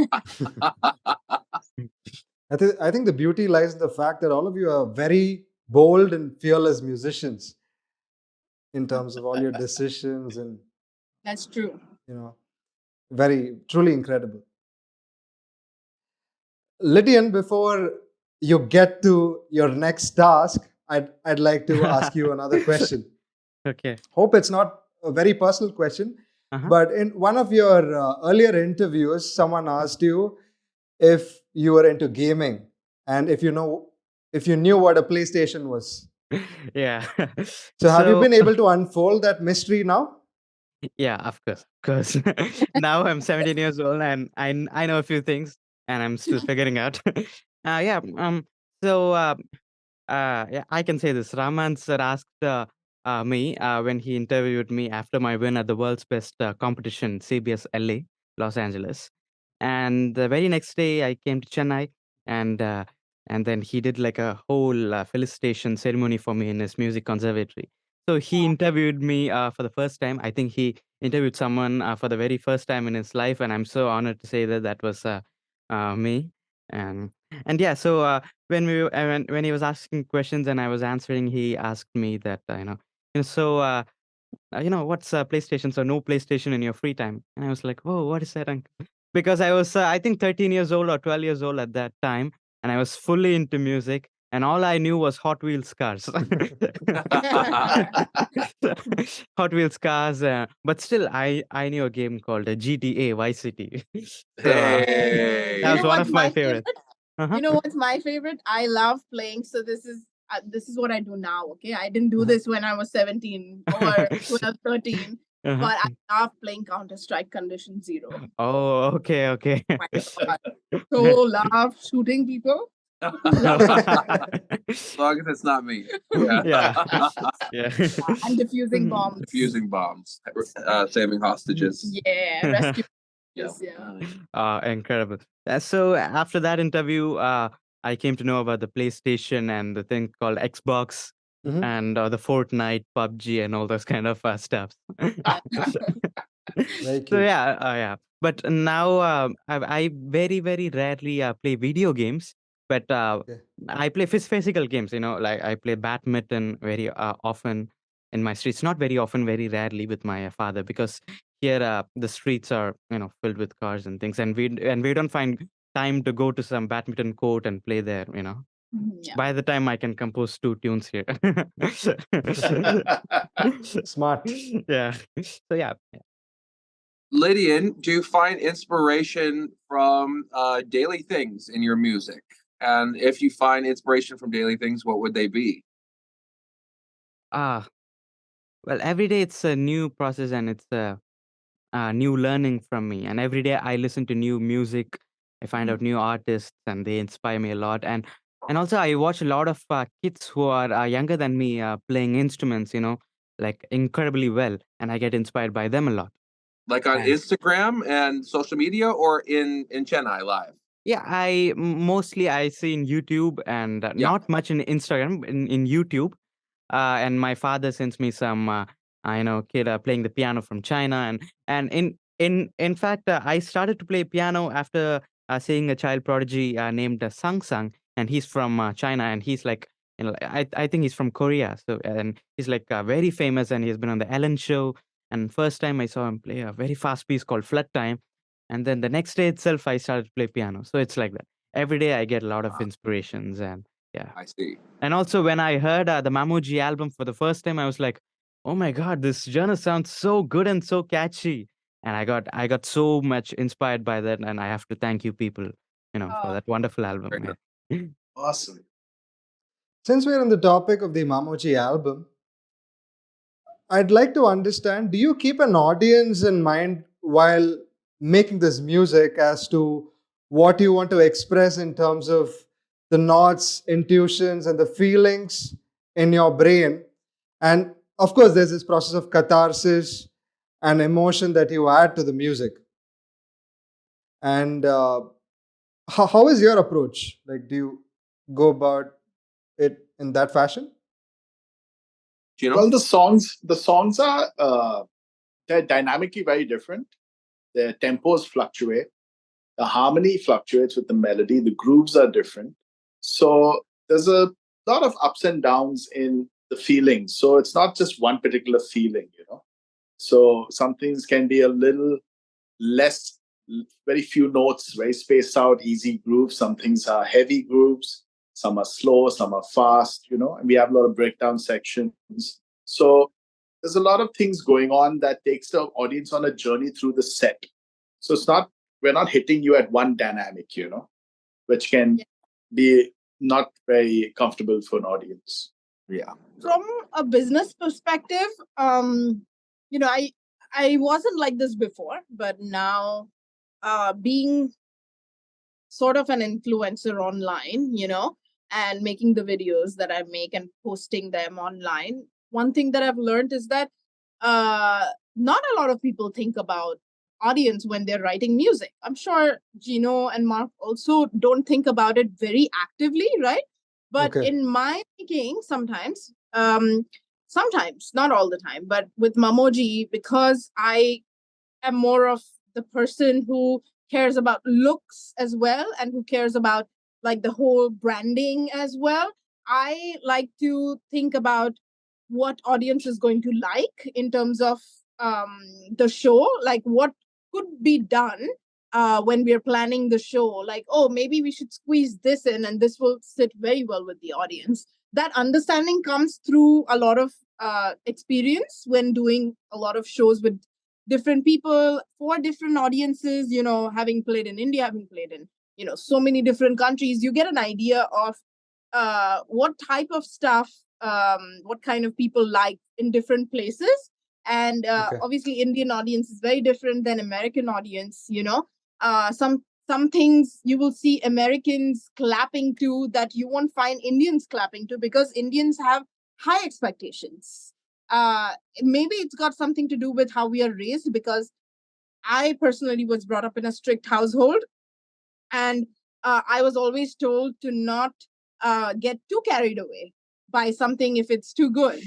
I think the beauty lies in the fact that all of you are very bold and fearless musicians in terms of all your decisions, and that's true. Very truly incredible. Lydian, before you get to your next task, I'd like to ask you another question. Okay. Hope it's not a very personal question, but in one of your earlier interviews, someone asked you if you were into gaming and if you knew what a PlayStation was. Yeah. So have you been able to unfold that mystery now? Yeah, of course. Now I'm 17 years old and I know a few things and I'm still figuring out. Yeah. Yeah, I can say this. Raman sir asked me when he interviewed me after my win at the world's best competition, CBS LA, Los Angeles. And the very next day, I came to Chennai, and uh, and then he did like a whole felicitation ceremony for me in his music conservatory. So he interviewed me for the first time. I think he interviewed someone for the very first time in his life, and I'm so honored to say that that was me. And yeah, so when he was asking questions and I was answering, he asked me that what's PlayStation? So no PlayStation in your free time? And I was like, oh, what is that, uncle? Because I was I think 13 years old or 12 years old at that time, and I was fully into music, and all I knew was Hot Wheels cars. Hot Wheels cars, but still I knew a game called GTA Vice City. So Hey. that was one of my favorites. You know what's my favorite? I love playing. So this is what I do now. Okay, I didn't do this when I was 17 or 12, 13. But I love playing Counter-Strike Condition Zero. Oh, okay. Oh my God. So love shooting people. As long as it's not me. Yeah. And defusing bombs. Defusing bombs. Saving hostages. Yeah, rescue. Incredible. So after that interview, I came to know about the PlayStation and the thing called Xbox and the Fortnite, PUBG, and all those kind of stuff. So yeah. But now I very very rarely play video games, but I play physical games. Like I play badminton very often in my streets. Not very often, very rarely with my father, because here the streets are filled with cars and things, and we don't find time to go to some badminton court and play there. Yeah. By the time I can compose 2 tunes here. Smart. Yeah. So yeah. Lydian, do you find inspiration from daily things in your music? And if you find inspiration from daily things, what would they be? Ah, well, every day it's a new process and it's a new learning from me. And every day I listen to new music. I find out new artists, and they inspire me a lot. And also I watch a lot of kids who are younger than me playing instruments. Like incredibly well, and I get inspired by them a lot. Like on And Instagram and social media, or in Chennai live? yeah, mostly I see in YouTube and Yeah. not much in Instagram. In YouTube, and my father sends me some kid playing the piano from China, and in fact I started to play piano after seeing a child prodigy named Sang Sang, and he's from China, and he's like, I think he's from Korea, so, and he's like very famous, and he's been on the Ellen show. And first time I saw him play a very fast piece called Flood Time, and then the next day itself I started to play piano. So it's like that every day I get a lot of Ah, inspirations. And yeah. I see. And also, when I heard the MaMoGi album for the first time, I was like, "Oh my god, this genre sounds so good and so catchy." And I got so much inspired by that, and I have to thank you people, for Oh, that wonderful album, Very good. man. Awesome. Since we're on the topic of the Mamuji album, I'd like to understand, do you keep an audience in mind while making this music as to what you want to express in terms of the notes, intuitions, and the feelings in your brain? And of course, there's this process of catharsis and emotion that you add to the music. And how is your approach? Like, do you go about it in that fashion? Gino? Well, the songs are they're dynamically very different. Their tempos fluctuate. The harmony fluctuates with the melody. The grooves are different. So there's a lot of ups and downs in the feelings. So it's not just one particular feeling. So some things can be a little less, very few notes, very spaced out, easy grooves. Some things are heavy grooves. Some are slow, some are fast. And we have a lot of breakdown sections. So there's a lot of things going on that takes the audience on a journey through the set. So we're not hitting you at one dynamic, which can yeah. be not very comfortable for an audience. Yeah. From a business perspective, I wasn't like this before, but now, being sort of an influencer online, and making the videos that I make and posting them online. One thing that I've learned is that not a lot of people think about audience when they're writing music. I'm sure Gino and Mark also don't think about it very actively, right? But Okay. in my thinking, sometimes, not all the time, but with MaMoGi, because I am more of the person who cares about looks as well, and who cares about like the whole branding as well. I like to think about what audience is going to like in terms of the show, like what could be done when we're planning the show. Like, oh, maybe we should squeeze this in, and this will sit very well with the audience. That understanding comes through a lot of experience when doing a lot of shows with different people for different audiences. Having played in India, having played in so many different countries, you get an idea of what type of stuff, what kind of people like in different places. And Okay. obviously, Indian audience is very different than American audience. Some things you will see Americans clapping to that you won't find Indians clapping to, because Indians have high expectations. Maybe it's got something to do with how we are raised, because I personally was brought up in a strict household, and I was always told to not get too carried away by something if it's too good.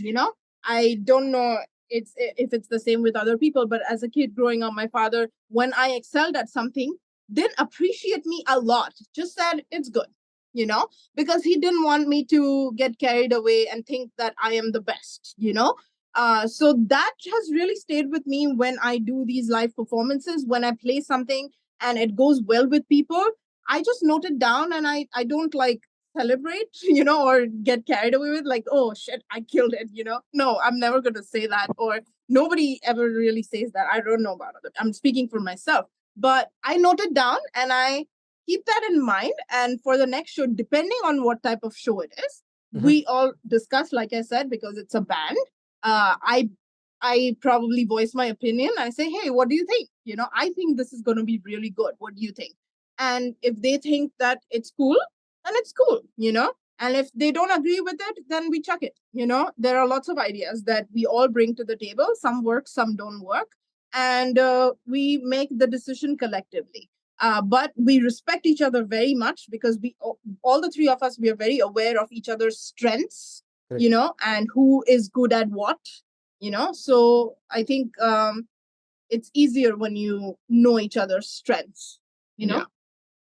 I don't know if it's the same with other people, but as a kid growing up, my father, when I excelled at something, didn't appreciate me a lot. Just said it's good, because he didn't want me to get carried away and think that I am the best. So that has really stayed with me when I do these live performances. When I play something and it goes well with people, I just note it down, and I don't like celebrate, or get carried away with like, oh shit, I killed it. No, I'm never going to say that, or nobody ever really says that. I don't know about it. I'm speaking for myself, but I note it down and I keep that in mind. And for the next show, depending on what type of show it is, we all discuss, like I said, because it's a band. I probably voice my opinion. I say, hey, what do you think? I think this is going to be really good. What do you think? And if they think that it's cool, then it's cool. And if they don't agree with it, then we chuck it. There are lots of ideas that we all bring to the table. Some work, some don't work. And we make the decision collectively. But we respect each other very much because all the three of us, we are very aware of each other's strengths, Correct. and who is good at what, So I think it's easier when you know each other's strengths, Yeah.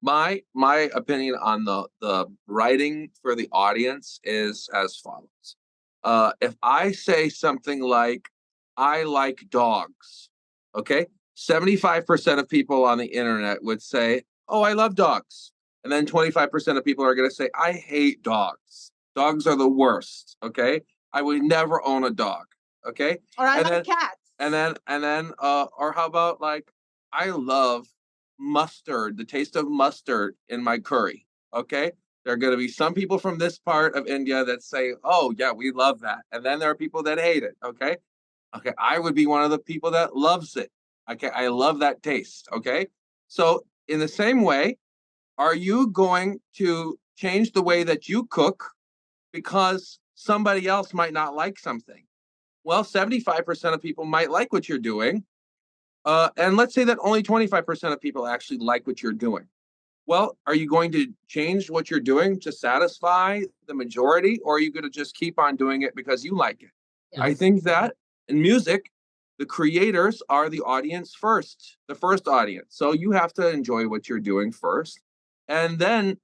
My opinion on the writing for the audience is as follows. If I say something like, I like dogs, okay, 75% of people on the internet would say, oh, I love dogs. And then 25% of people are going to say, I hate dogs. Dogs are the worst, okay? I would never own a dog, okay? Or I And like then cats. or how about like, I love mustard, the taste of mustard in my curry. Okay. There are going to be some people from this part of India that say, oh, yeah, we love that. And then there are people that hate it. Okay. Okay. I would be one of the people that loves it. Okay. I love that taste. Okay. So, in the same way, are you going to change the way that you cook because somebody else might not like something? Well, 75% of people might like what you're doing. And let's say that only 25% of people actually like what you're doing. Well, are you going to change what you're doing to satisfy the majority, or are you going to just keep on doing it because you like it? Yeah. I think that in music, the creators are the audience first, the first audience. So you have to enjoy what you're doing first. And then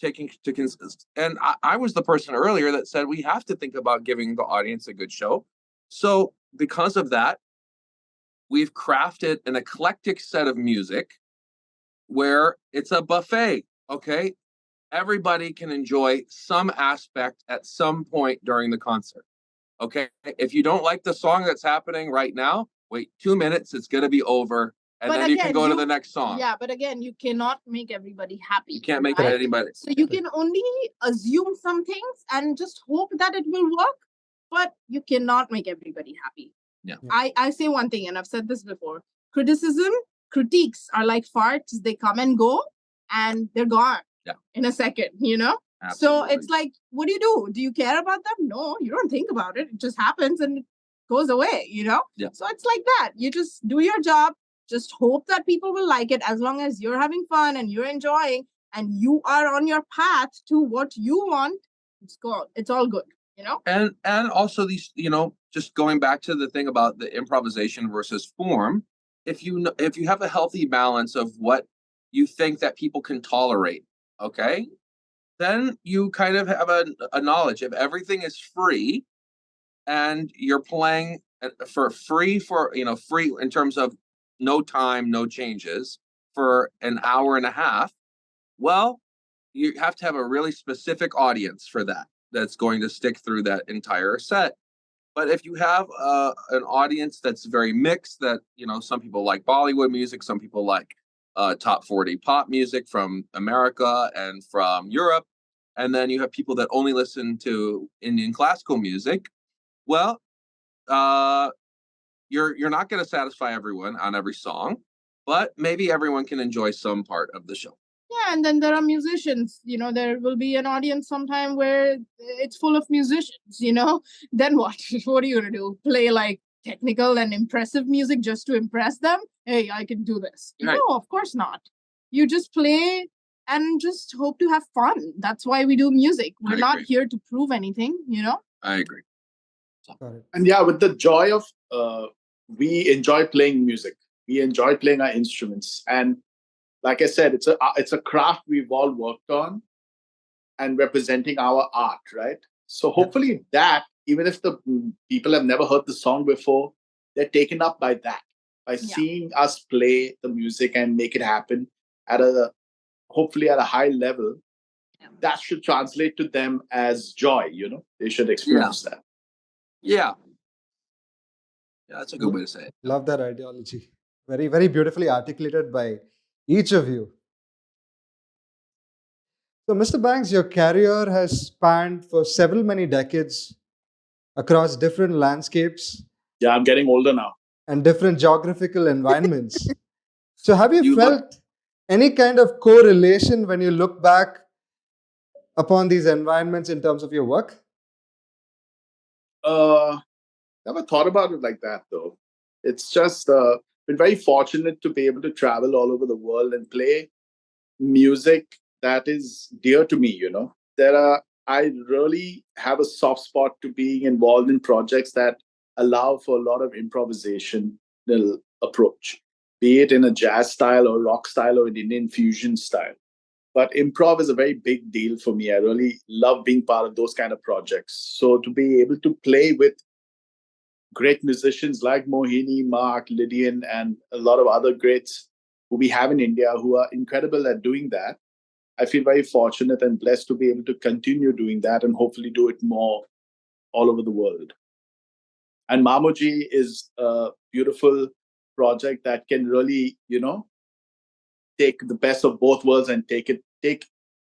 taking to consist. And I was the person earlier that said we have to think about giving the audience a good show. So because of that, we've crafted an eclectic set of music where it's a buffet, okay? Everybody can enjoy some aspect at some point during the concert, okay? If you don't like the song that's happening right now, wait 2 minutes, it's going to be over, and But then you can again, go to the next song. Yeah, but again, you cannot make everybody happy. You can't make right? anybody. So you can only assume some things and just hope that it will work, but you cannot make everybody happy. Yeah. I say one thing, and I've said this before. Critiques are like farts. They come and go, and they're gone in a second, Absolutely. So it's like, what do? Do you care about them? No, you don't think about it. It just happens and it goes away, Yeah. So it's like that. You just do your job. Just hope that people will like it. As long as you're having fun and you're enjoying and you are on your path to what you want, it's all good, And also these, just going back to the thing about the improvisation versus form, if you have a healthy balance of what you think that people can tolerate, okay, then you kind of have a knowledge. If everything is free and you're playing for free free in terms of no time, no changes for an hour and a half, well, you have to have a really specific audience for that that's going to stick through that entire set. But if you have an audience that's very mixed, that some people like Bollywood music, some people like top 40 pop music from America and from Europe, and then you have people that only listen to Indian classical music, well, you're not going to satisfy everyone on every song, but maybe everyone can enjoy some part of the show. Yeah, and then there are musicians, there will be an audience sometime where it's full of musicians, then what? What are you going to do? Play like technical and impressive music just to impress them? Hey, I can do this. Right. No, of course not. You just play and just hope to have fun. That's why we do music. We're not here to prove anything, I agree. Got it. And yeah, with the joy of we enjoy playing music, we enjoy playing our instruments, and like I said, it's a craft we've all worked on and representing our art, right? So hopefully that, even if the people have never heard the song before, they're taken up by that, by seeing us play the music and make it happen at hopefully at a high level. That should translate to them as joy, they should experience that. Yeah, that's a good way to say it. Love that ideology. Very, very beautifully articulated by each of you. So, Mr. Banks, your career has spanned for several many decades across different landscapes Yeah, I'm getting older now. and different geographical environments. So, have you You look felt any kind of correlation when you look back upon these environments in terms of your work? Never thought about it like that though. It's just been very fortunate to be able to travel all over the world and play music that is dear to me. I really have a soft spot to being involved in projects that allow for a lot of improvisation approach, be it in a jazz style or rock style or an Indian fusion style. But improv is a very big deal for me. I really love being part of those kind of projects. So to be able to play with great musicians like Mohini, Mark, Lydian, and a lot of other greats who we have in India who are incredible at doing that, I feel very fortunate and blessed to be able to continue doing that and hopefully do it more all over the world. And Mamuji is a beautiful project that can really, take the best of both worlds and take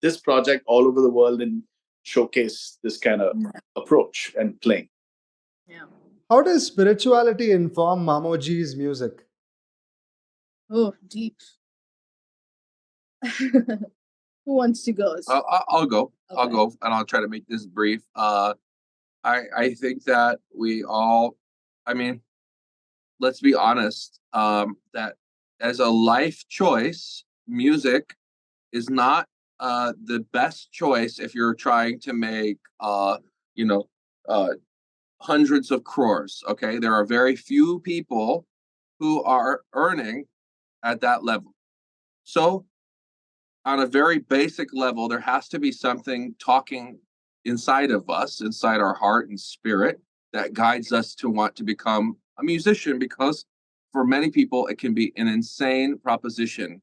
this project all over the world and showcase this kind of approach and playing. Yeah. How does spirituality inform Mamoji's music? Oh, deep. Who wants to go? I'll go. I'll Okay. go, and I'll try to make this brief. I think that we all, I mean, let's be honest. That as a life choice, music is not the best choice if you're trying to make you know uh hundreds of crores. Okay, there are very few people who are earning at that level. So on a very basic level, there has to be something talking inside of us, inside our heart and spirit, that guides us to want to become a musician, because for many people, it can be an insane proposition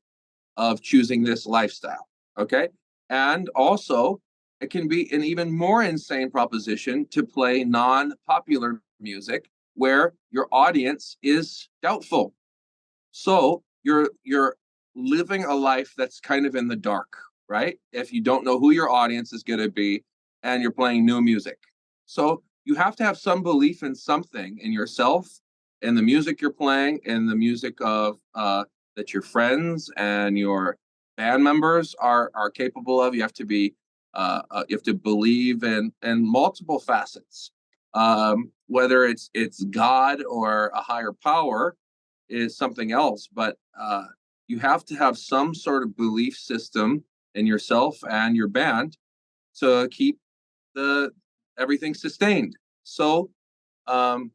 of choosing this lifestyle. Okay. And also, it can be an even more insane proposition to play non popular music where your audience is doubtful. So you're living a life that's kind of in the dark, right? If you don't know who your audience is going to be and you're playing new music. So you have to have some belief in something, in yourself, in the music you're playing, in the music of that your friends and your band members are capable of. You have to be you have to believe in multiple facets. Whether it's God or a higher power is something else, but you have to have some sort of belief system in yourself and your band to keep the everything sustained. So um,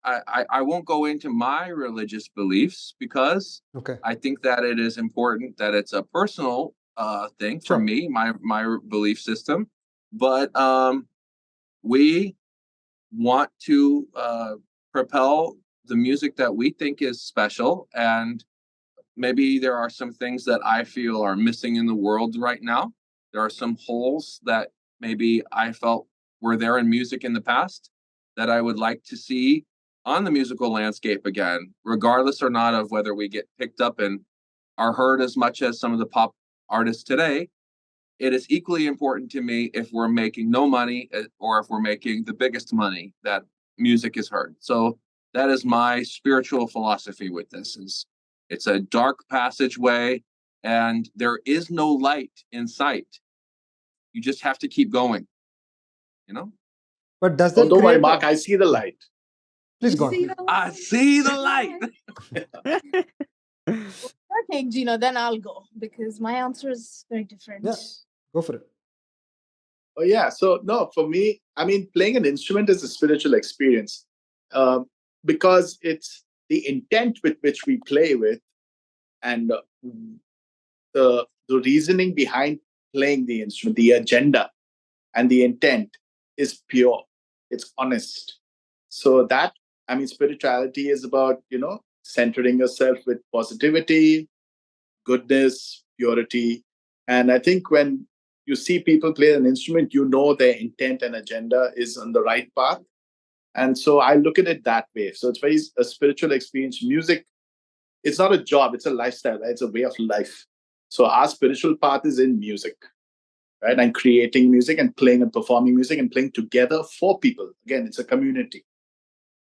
I won't go into my religious beliefs because Okay, I think that it is important that it's a personal thing for sure. me, my belief system. But we want to propel the music that we think is special, and maybe there are some things that I feel are missing in the world right now. There are some holes that maybe I felt were there in music in the past that I would like to see on the musical landscape again, regardless or not of whether we get picked up and are heard as much as some of the pop artists today. It is equally important to me if we're making no money or if we're making the biggest money that music is heard. So that is my spiritual philosophy with this. Is it's a dark passageway and there is no light in sight. You just have to keep going, you know? But does Oh, that don't worry, create Mark. a... I see the Yeah, light. please You go on. see Please. the I light? see the light. Okay, Gino, then I'll go because my answer is very different. Yeah, go for it. Oh yeah. So no, for me, I mean, playing an instrument is a spiritual experience, um, because it's the intent with which we play with, and the reasoning behind playing the instrument, the agenda and the intent is pure. It's honest. So that, I mean, spirituality is about centering yourself with positivity, goodness, purity. And I think when you see people play an instrument, their intent and agenda is on the right path. And so I look at it that way. So it's very a spiritual experience. Music, it's not a job, it's a lifestyle, right? It's a way of life. So our spiritual path is in music. right? And creating music and playing and performing music and playing together for people. Again, it's a community,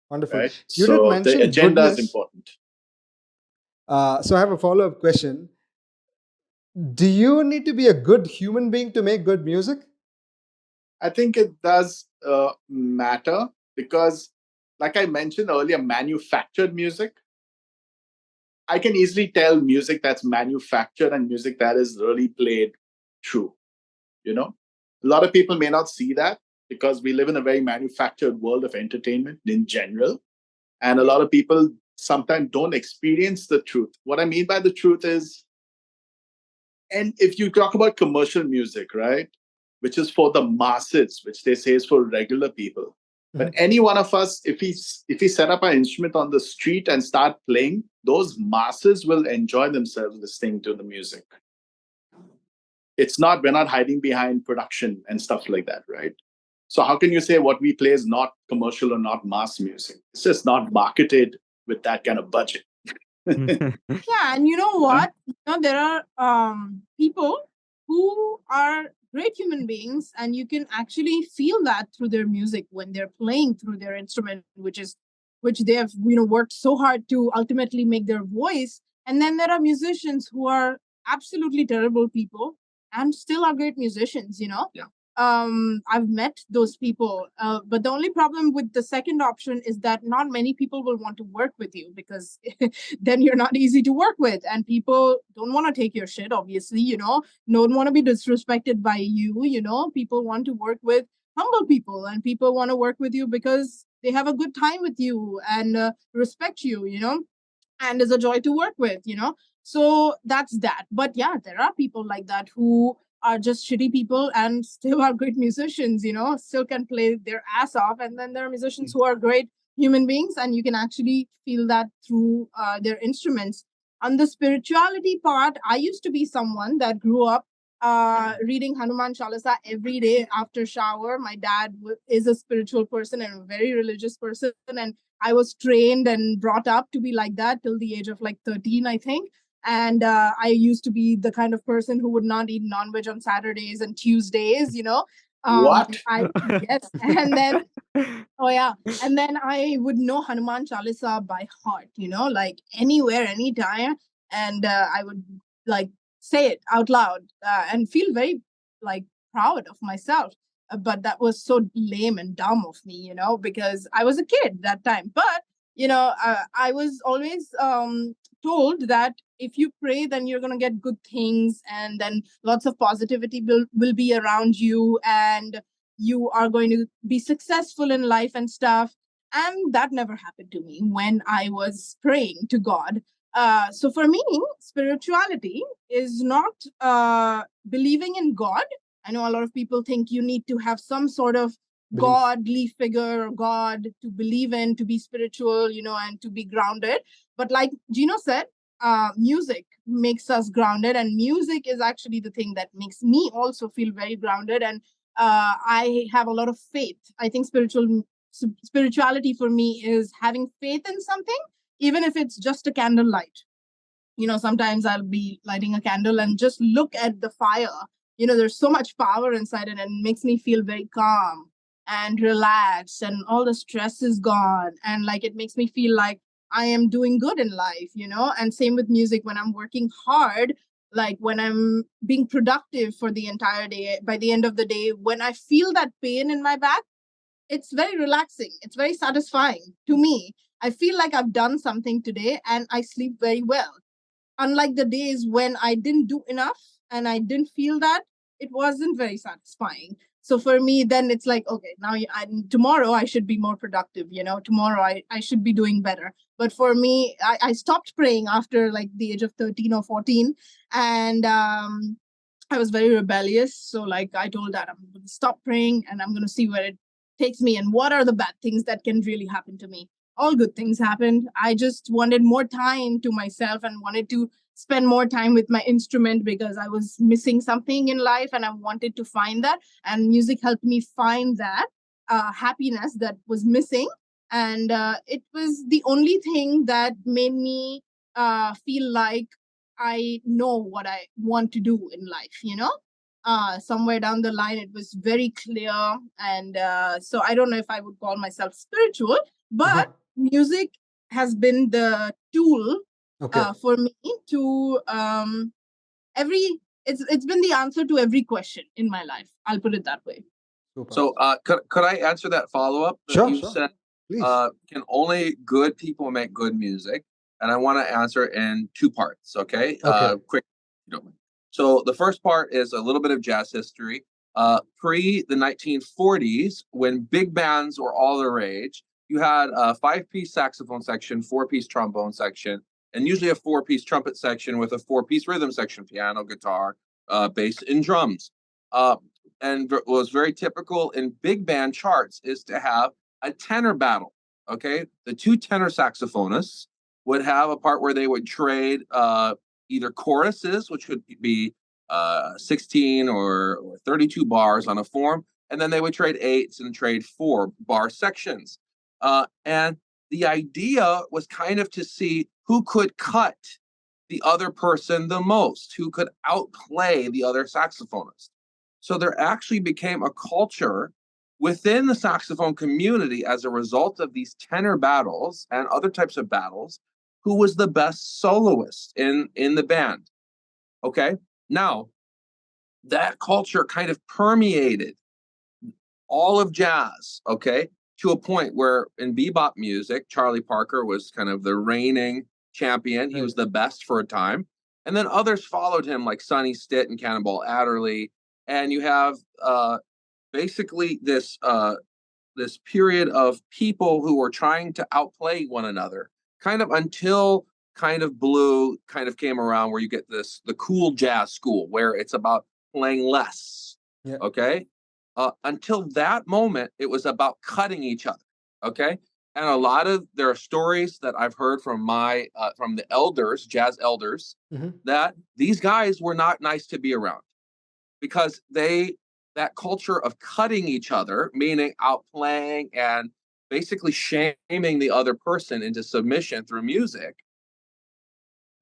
Wonderful. right? You did So the mention agenda is goodness. important. So I have a follow-up question. Do you need to be a good human being to make good music? I think it does matter because, like I mentioned earlier, manufactured music, I can easily tell music that's manufactured and music that is really played true. You know, a lot of people may not see that because we live in a very manufactured world of entertainment in general. And a lot of people sometimes don't experience the truth. What I mean by the truth is, and if you talk about commercial music, right, which is for the masses, which they say is for regular people. But any one of us, if we set up an instrument on the street and start playing, those masses will enjoy themselves listening to the music. We're not hiding behind production and stuff like that, right? So how can you say what we play is not commercial or not mass music? It's just not marketed with that kind of budget. Yeah, and you know what? There are people who are great human beings, and you can actually feel that through their music when they're playing through their instrument, which they have worked so hard to ultimately make their voice. And then there are musicians who are absolutely terrible people and still are great musicians. Yeah. I've met those people, but the only problem with the second option is that not many people will want to work with you because then you're not easy to work with, and people don't want to take your shit, obviously. Don't want to be disrespected by you. People want to work with humble people, and people want to work with you because they have a good time with you and respect you, and is a joy to work with. So that's that. But yeah, there are people like that who are just shitty people and still are great musicians, still can play their ass off. And then there are musicians who are great human beings, and you can actually feel that through their instruments. On the spirituality part, I used to be someone that grew up reading Hanuman Chalisa every day after shower. My dad is a spiritual person and a very religious person, and I was trained and brought up to be like that till the age of like 13, I think. And I used to be the kind of person who would not eat non-veg on Saturdays and Tuesdays. What? Yes. And then, oh yeah. And then I would know Hanuman Chalisa by heart, like anywhere, anytime. And I would like say it out loud and feel very like proud of myself. But that was so lame and dumb of me, because I was a kid that time. But, I was always told that if you pray, then you're going to get good things, and then lots of positivity will be around you, and you are going to be successful in life and stuff. And that never happened to me when I was praying to God. So for me, spirituality is not believing in God. I know a lot of people think you need to have some sort of Belief. godly figure or God to believe in, to be spiritual, and to be grounded. But like Gino said, music makes us grounded, and music is actually the thing that makes me also feel very grounded. And I have a lot of faith. I think spirituality for me is having faith in something, even if it's just a candlelight. Sometimes I'll be lighting a candle and just look at the fire. There's so much power inside it, and it makes me feel very calm and relaxed, and all the stress is gone. And like, it makes me feel like I am doing good in life. And same with music. When I'm working hard, like when I'm being productive for the entire day, by the end of the day, when I feel that pain in my back, it's very relaxing. It's very satisfying to me. I feel like I've done something today, and I sleep very well. Unlike the days when I didn't do enough and I didn't feel that, it wasn't very satisfying. So for me, then it's like, okay, now tomorrow I should be more productive. Tomorrow I should be doing better. But for me, I stopped praying after like the age of 13 or 14. And I was very rebellious. So like I told Dad, I'm going to stop praying and I'm going to see where it takes me and what are the bad things that can really happen to me. All good things happened. I just wanted more time to myself and wanted to spend more time with my instrument because I was missing something in life and I wanted to find that. And music helped me find that happiness that was missing. And it was the only thing that made me feel like I know what I want to do in life. somewhere down the line, it was very clear. And so I don't know if I would call myself spiritual, but music has been the tool for me to it's been the answer to every question in my life. I'll put it that way. Super. So could I answer that follow-up? Sure, You sure. said Please. can only good people make good music? And I want to answer it in two parts, okay? Quick, if you don't mind. So the first part is a little bit of jazz history. Pre the 1940s, when big bands were all the rage, you had a 5-piece saxophone section, 4-piece trombone section, and usually a 4-piece trumpet section with a 4-piece rhythm section: piano, guitar, bass, and drums. And what was very typical in big band charts is to have a tenor battle. Okay, the two tenor saxophonists would have a part where they would trade either choruses, which would be 16 or 32 bars on a form, and then they would trade eights and trade 4-bar sections. And the idea was kind of to see who could cut the other person the most, who could outplay the other saxophonist. So there actually became a culture within the saxophone community as a result of these tenor battles and other types of battles, who was the best soloist in the band. Okay, now that culture kind of permeated all of jazz, okay, to a point where in bebop music, Charlie Parker was kind of the reigning champion. He was the best for a time. And then others followed him, like Sonny Stitt and Cannonball Adderley. And you have basically this period of people who were trying to outplay one another, kind of until kind of blue kind of came around, where you get the cool jazz school, where it's about playing less. Okay. Until that moment, it was about cutting each other. Okay. And there are stories that I've heard from from the elders, jazz elders, that these guys were not nice to be around, because that culture of cutting each other, meaning outplaying and basically shaming the other person into submission through music,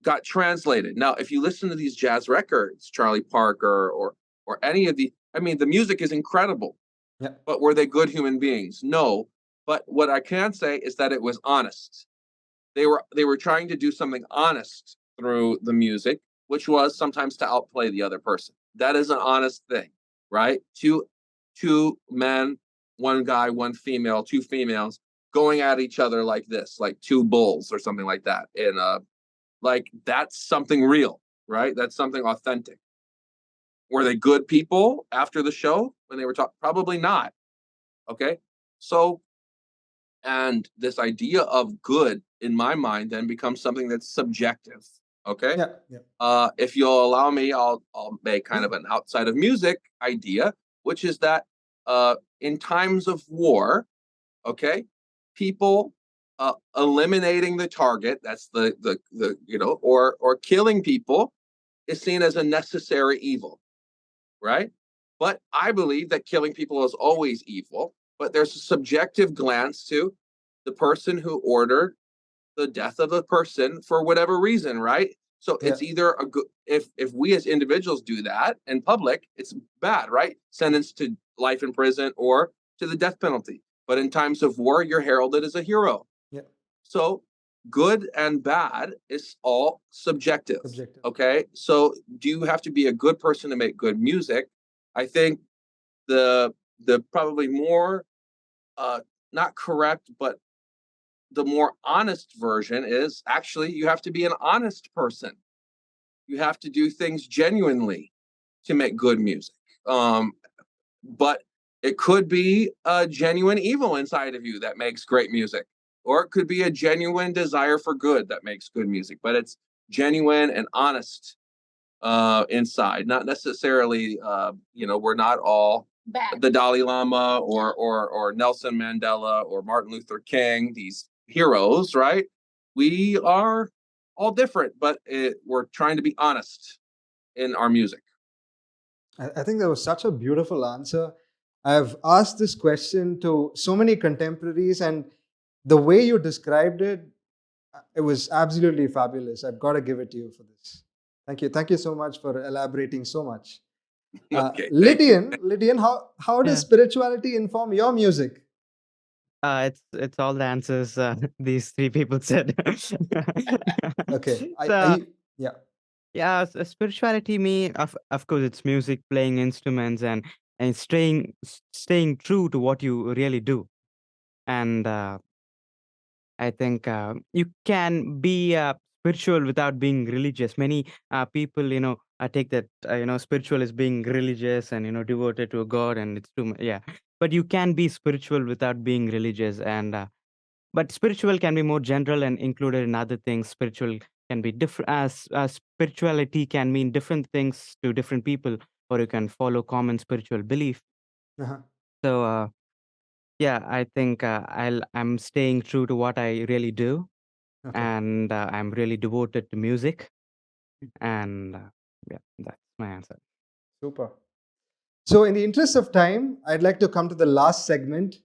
got translated. Now, if you listen to these jazz records, Charlie Parker or any of the music is incredible. But were they good human beings? No. But what I can say is that it was honest. They were trying to do something honest through the music, which was sometimes to outplay the other person. That is an honest thing, right? Two men, one guy, one female, two females going at each other like this, like two bulls or something like that. And like, that's something real, right? That's something authentic. Were they good people after the show when they were talking? Probably not. Okay. So, and this idea of good in my mind then becomes something that's subjective. Okay. If you'll allow me, I'll make kind of an outside of music idea, which is that in times of war, okay, people eliminating the target, that's the or killing people, is seen as a necessary evil, right? But I believe that killing people is always evil, but there's a subjective glance to the person who ordered the death of a person for whatever reason, right? So it's either a good, if we as individuals do that in public, it's bad, right? Sentenced to life in prison or to the death penalty. But in times of war, you're heralded as a hero. So good and bad is all subjective. Okay. So do you have to be a good person to make good music? I think the probably more not correct, but the more honest version is actually you have to be an honest person. You have to do things genuinely to make good music. But it could be a genuine evil inside of you that makes great music, or it could be a genuine desire for good that makes good music, but it's genuine and honest inside, not necessarily, we're not all Bad. the Dalai Lama or Nelson Mandela or Martin Luther King, these heroes, right? We are all different, but we're trying to be honest in our music. I think that was such a beautiful answer. I've asked this question to so many contemporaries, and the way you described it, it was absolutely fabulous. I've got to give it to you for this. Thank you. Thank you so much for elaborating so much. Okay, thank you. Lydian, how does Yeah. spirituality inform your music? It's all the answers these three people said. Okay, So yeah. yeah, spirituality me of course it's music, playing instruments, and staying true to what you really do. And I think you can be spiritual without being religious. Many people, take that spiritual is being religious and devoted to a god, and it's too much. Yeah, but you can be spiritual without being religious, and but spiritual can be more general and included in other things. Spiritual can be different. As spirituality can mean different things to different people, or you can follow common spiritual belief. Uh-huh. So yeah, I think I'm staying true to what I really do, Okay, and I'm really devoted to music. And yeah, that's my answer. super. So, in the interest of time, I'd like to come to the last segment,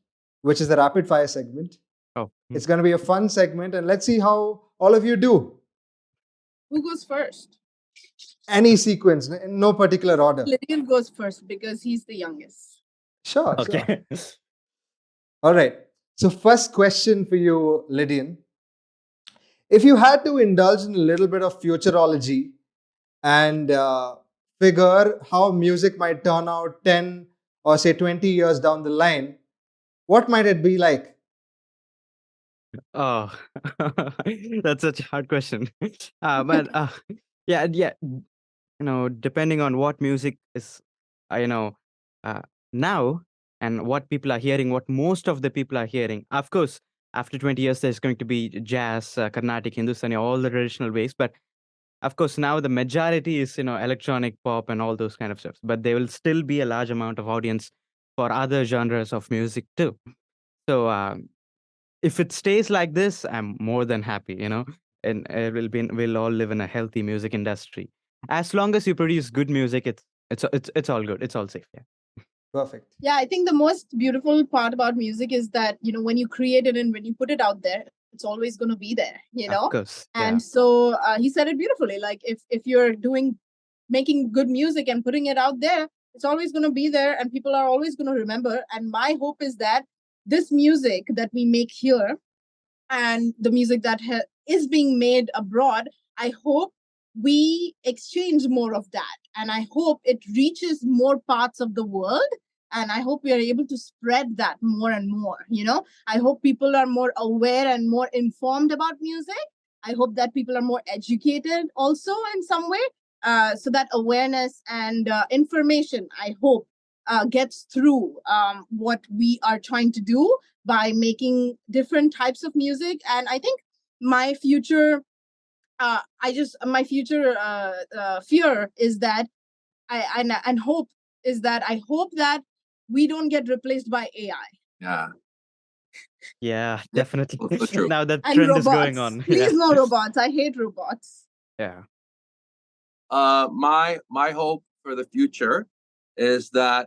which is the rapid fire segment. Oh, It's going to be a fun segment, and let's see how all of you do. Who goes first? Any sequence, in no particular order. Lydian goes first because he's the youngest. Sure, sure. okay. All right. So, first question for you, Lydian. If you had to indulge in a little bit of futurology and figure how music might turn out 10 or say 20 years down the line, what might it be like? Oh, that's such a hard question. But yeah, yeah. Depending on what music is, you know, uh, now and what people are hearing, what most of the people are hearing. Of course, after 20 years, there's going to be jazz, Carnatic, Hindustani, all the traditional ways. But of course, now the majority is, electronic pop and all those kind of stuff. But there will still be a large amount of audience for other genres of music too. So if it stays like this, I'm more than happy, and we'll all live in a healthy music industry. As long as you produce good music, it's all good. It's all safe. Yeah. Perfect. Yeah, I think the most beautiful part about music is that, when you create it and when you put it out there, it's always going to be there, Of course. Yeah. And so he said it beautifully. Like if you're making good music and putting it out there, it's always going to be there and people are always going to remember. And my hope is that this music that we make here and the music that is being made abroad, I hope we exchange more of that. And I hope it reaches more parts of the world. And I hope we are able to spread that more and more. I hope people are more aware and more informed about music. I hope that people are more educated also in some way. So that awareness and information, I hope, gets through what we are trying to do by making different types of music. And I think my future fear is that and hope is that I hope that we don't get replaced by AI Yeah, Yeah, definitely. also true. Now that and trend is going robots. on. Please Yeah. no robots. I hate robots. Yeah. My hope for the future is that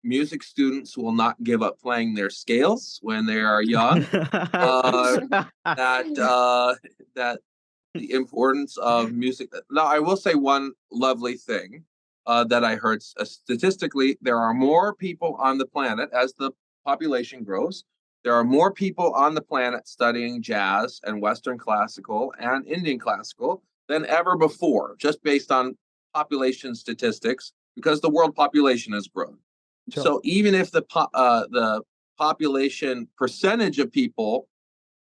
music students will not give up playing their scales when they are young. That the importance of music. Now, I will say one lovely thing that I heard. Statistically, there are more people on the planet as the population grows. There are more people on the planet studying jazz and Western classical and Indian classical than ever before, just based on population statistics, because the world population has grown. Sure. So even if the population percentage of people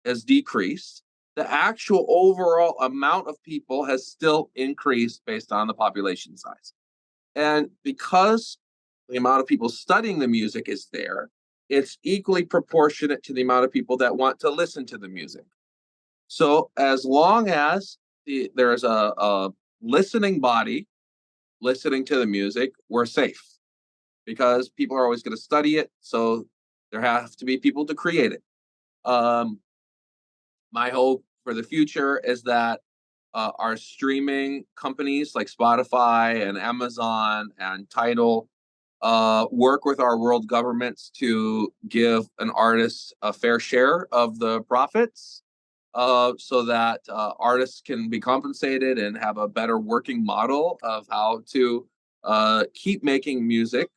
has decreased, the actual overall amount of people has still increased based on the population size. And because the amount of people studying the music is there, it's equally proportionate to the amount of people that want to listen to the music. So as long as there's a listening body listening to the music, we're safe, because people are always going to study it. So there have to be people to create it. My hope for the future is that our streaming companies like Spotify and Amazon and Tidal work with our world governments to give an artist a fair share of the profits, so that artists can be compensated and have a better working model of how to keep making music.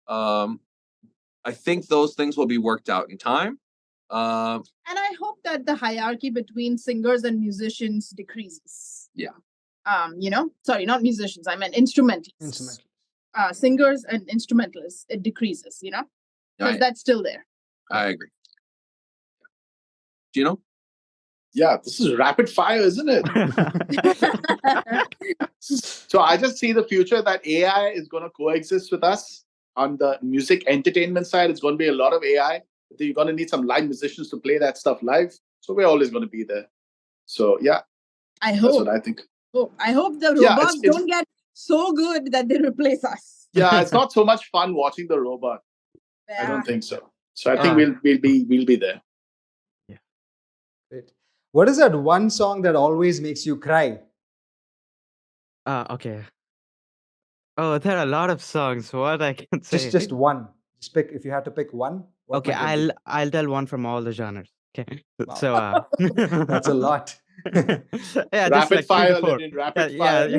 I think those things will be worked out in time. And I hope that the hierarchy between singers and musicians decreases. Yeah. Sorry, not musicians, I meant instrumentalists. Instrumental. Singers and instrumentalists, it decreases, because that's still there. I agree. Gino? Yeah, this is rapid fire, isn't it? So I just see the future that AI is going to coexist with us on the music entertainment side. It's going to be a lot of AI. You're going to need some live musicians to play that stuff live. So we're always going to be there. So yeah, I hope. That's what I think. I hope the Yeah, robots it's- don't get so good that they replace us. Yeah, it's not so much fun watching the robot. I don't think so. So I think we'll be there. Great. What is that one song that always makes you cry? Okay. Oh, there are a lot of songs. What I can say. Just one. Just pick. If you had to pick one. What Okay, might it be? I'll tell one from all the genres. Okay. Wow. So That's a lot. yeah, just Rapid like 3 to fire, 4. Lydian, rapid Yeah, fire.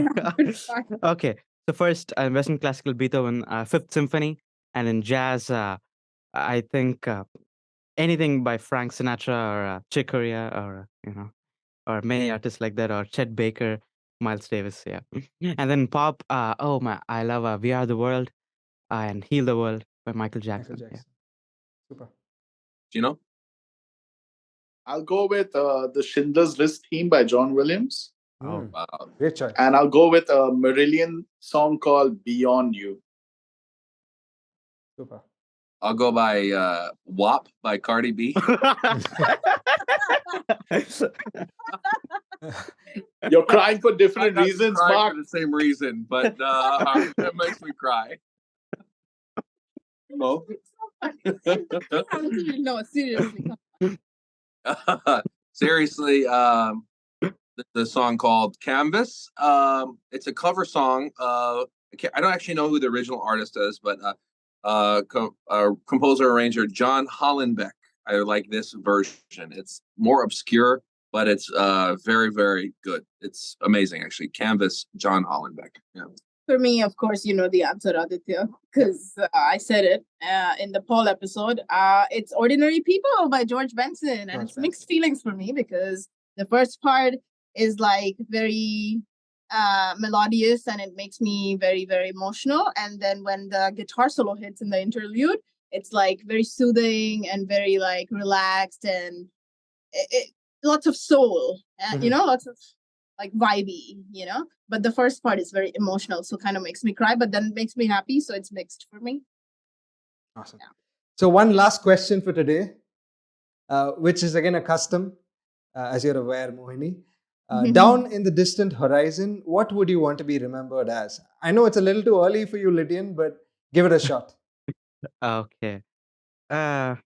yeah. Okay. So first, Western classical Beethoven, Fifth Symphony, and in jazz, I think anything by Frank Sinatra or Chick Corea or or many artists like that, or Chet Baker, Miles Davis. Yeah. And then pop, oh my, I love We Are the World and Heal the World by Michael Jackson. Michael Jackson. Super. Gino? I'll go with the Schindler's List theme by John Williams. Oh. Wow. Great choice. And I'll go with a Marillion song called Beyond You. Super. I'll go by WAP by Cardi B. You're crying for I'm different not reasons, crying Mark. for the same reason, but that makes me cry. No. No, seriously. Seriously, the song called Canvas. It's a cover song. I don't actually know who the original artist is, but composer arranger John Hollenbeck. I like this version. It's more obscure, but it's very, very good. It's amazing, actually. Canvas, John Hollenbeck. Yeah. For me, of course, you know the answer, Aditya, because I said it in the poll episode. It's Ordinary People by George Benson. And it's mixed feelings for me because the first part is like very melodious and it makes me very, very emotional. And then when the guitar solo hits in the interlude, it's like very soothing and very like relaxed and lots of soul, lots of like vibey, but the first part is very emotional, so kind of makes me cry, but then it makes me happy, so it's mixed for me. Awesome. Yeah. So one last question for today, which is again a custom, as you're aware, Mohini. Down in the distant horizon, what would you want to be remembered as? I know it's a little too early for you, Lydian, but give it a shot. Okay. I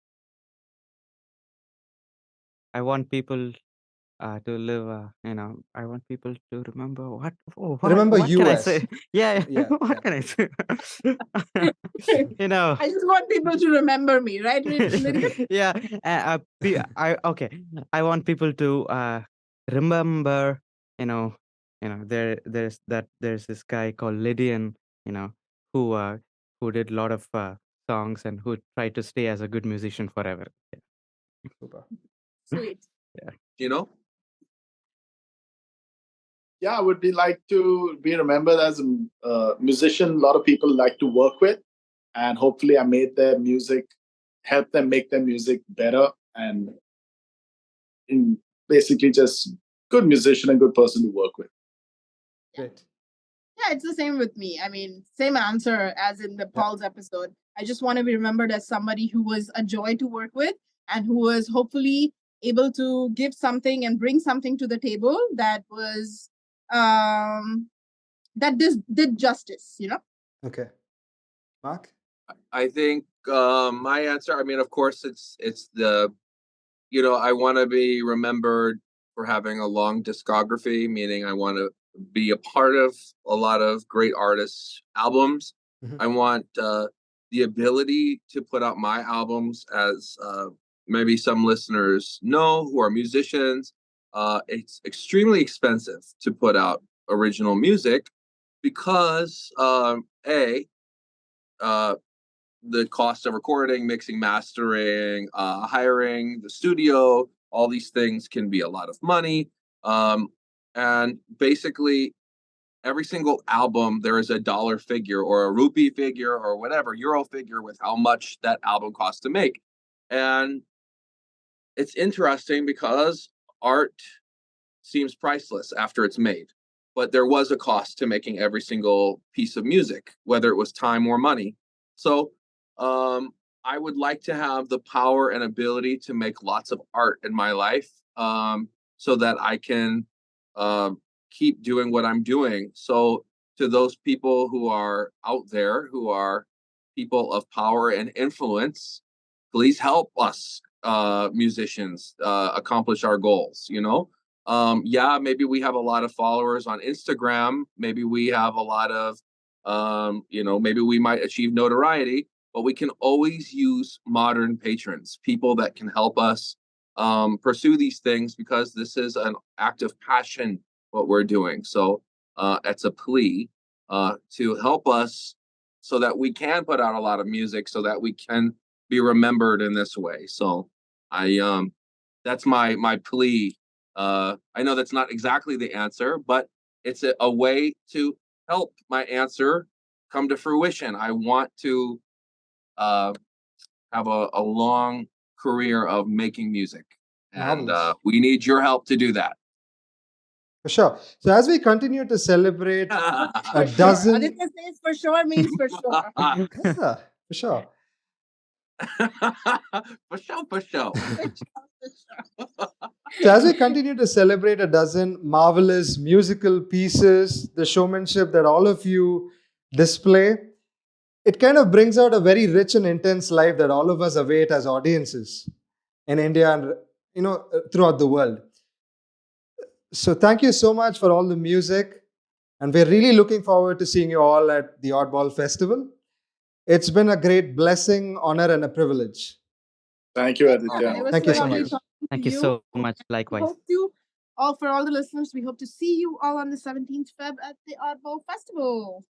want people to live, I want people to remember what Remember what you can I as. say? Yeah, Yeah, what yeah. can I say? I just want people to remember me, right? Yeah, okay. I want people to remember, there's this guy called Lydian, who did a lot of songs and who tried to stay as a good musician forever. Yeah. Super. Sweet. Yeah. Gino? Yeah, I would be like to be remembered as a musician. A lot of people like to work with, and hopefully, I made their music, help them make their music better, and basically just good musician and good person to work with. Great. Yeah, it's the same with me. I mean, same answer as in the Paul's episode. I just want to be remembered as somebody who was a joy to work with and who was hopefully able to give something and bring something to the table that was that did justice, Okay. Mark? I think my answer, I mean, of course, it's the, I want to be remembered for having a long discography, meaning I want to be a part of a lot of great artists' albums. Mhm. I want the ability to put out my albums, as maybe some listeners know who are musicians. It's extremely expensive to put out original music because the cost of recording, mixing, mastering, hiring the studio, all these things can be a lot of money. And basically, every single album, there is a dollar figure or a rupee figure or whatever, euro figure with how much that album costs to make. And it's interesting because art seems priceless after it's made. But there was a cost to making every single piece of music, whether it was time or money. So I would like to have the power and ability to make lots of art in my life, so that I can keep doing what I'm doing. So to those people who are out there, who are people of power and influence, please help us musicians accomplish our goals. Yeah, maybe we have a lot of followers on Instagram, maybe we have a lot of maybe we might achieve notoriety, but we can always use modern patrons, people that can help us pursue these things, because this is an act of passion what we're doing. So it's a plea to help us so that we can put out a lot of music, so that we can be remembered in this way. So I that's my plea. I know that's not exactly the answer, but it's a way to help my answer come to fruition. I want to have a long career of making music, and Marvelous. we need your help to do that. For sure. So as we continue to celebrate For a sure. dozen, Aditya says for sure means for sure. yeah, for sure. For sure, for sure. So as we continue to celebrate a dozen marvelous musical pieces, the showmanship that all of you display, it kind of brings out a very rich and intense life that all of us await as audiences in India and throughout the world. So thank you so much for all the music, and we're really looking forward to seeing you all at the Oddball Festival. It's been a great blessing, honor, and a privilege. Thank you, It Aditya. was Thank so you so lovely much. talking to Thank you you. so much. We Likewise. hope to, for all the listeners, we hope to see you all on the 17th Feb at the Oddball Festival.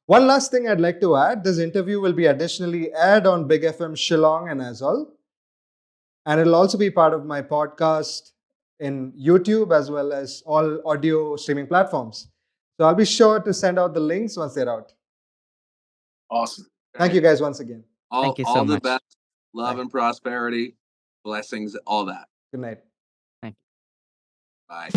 One last thing I'd like to add, this interview will be additionally aired on Big FM Shillong and Azol. And it'll also be part of my podcast in YouTube as well as all audio streaming platforms. So I'll be sure to send out the links once they're out. Awesome. Thank you guys once again. Thank you all so the much. best, love Bye. and prosperity, blessings, all that. Good night. Thank you. Bye.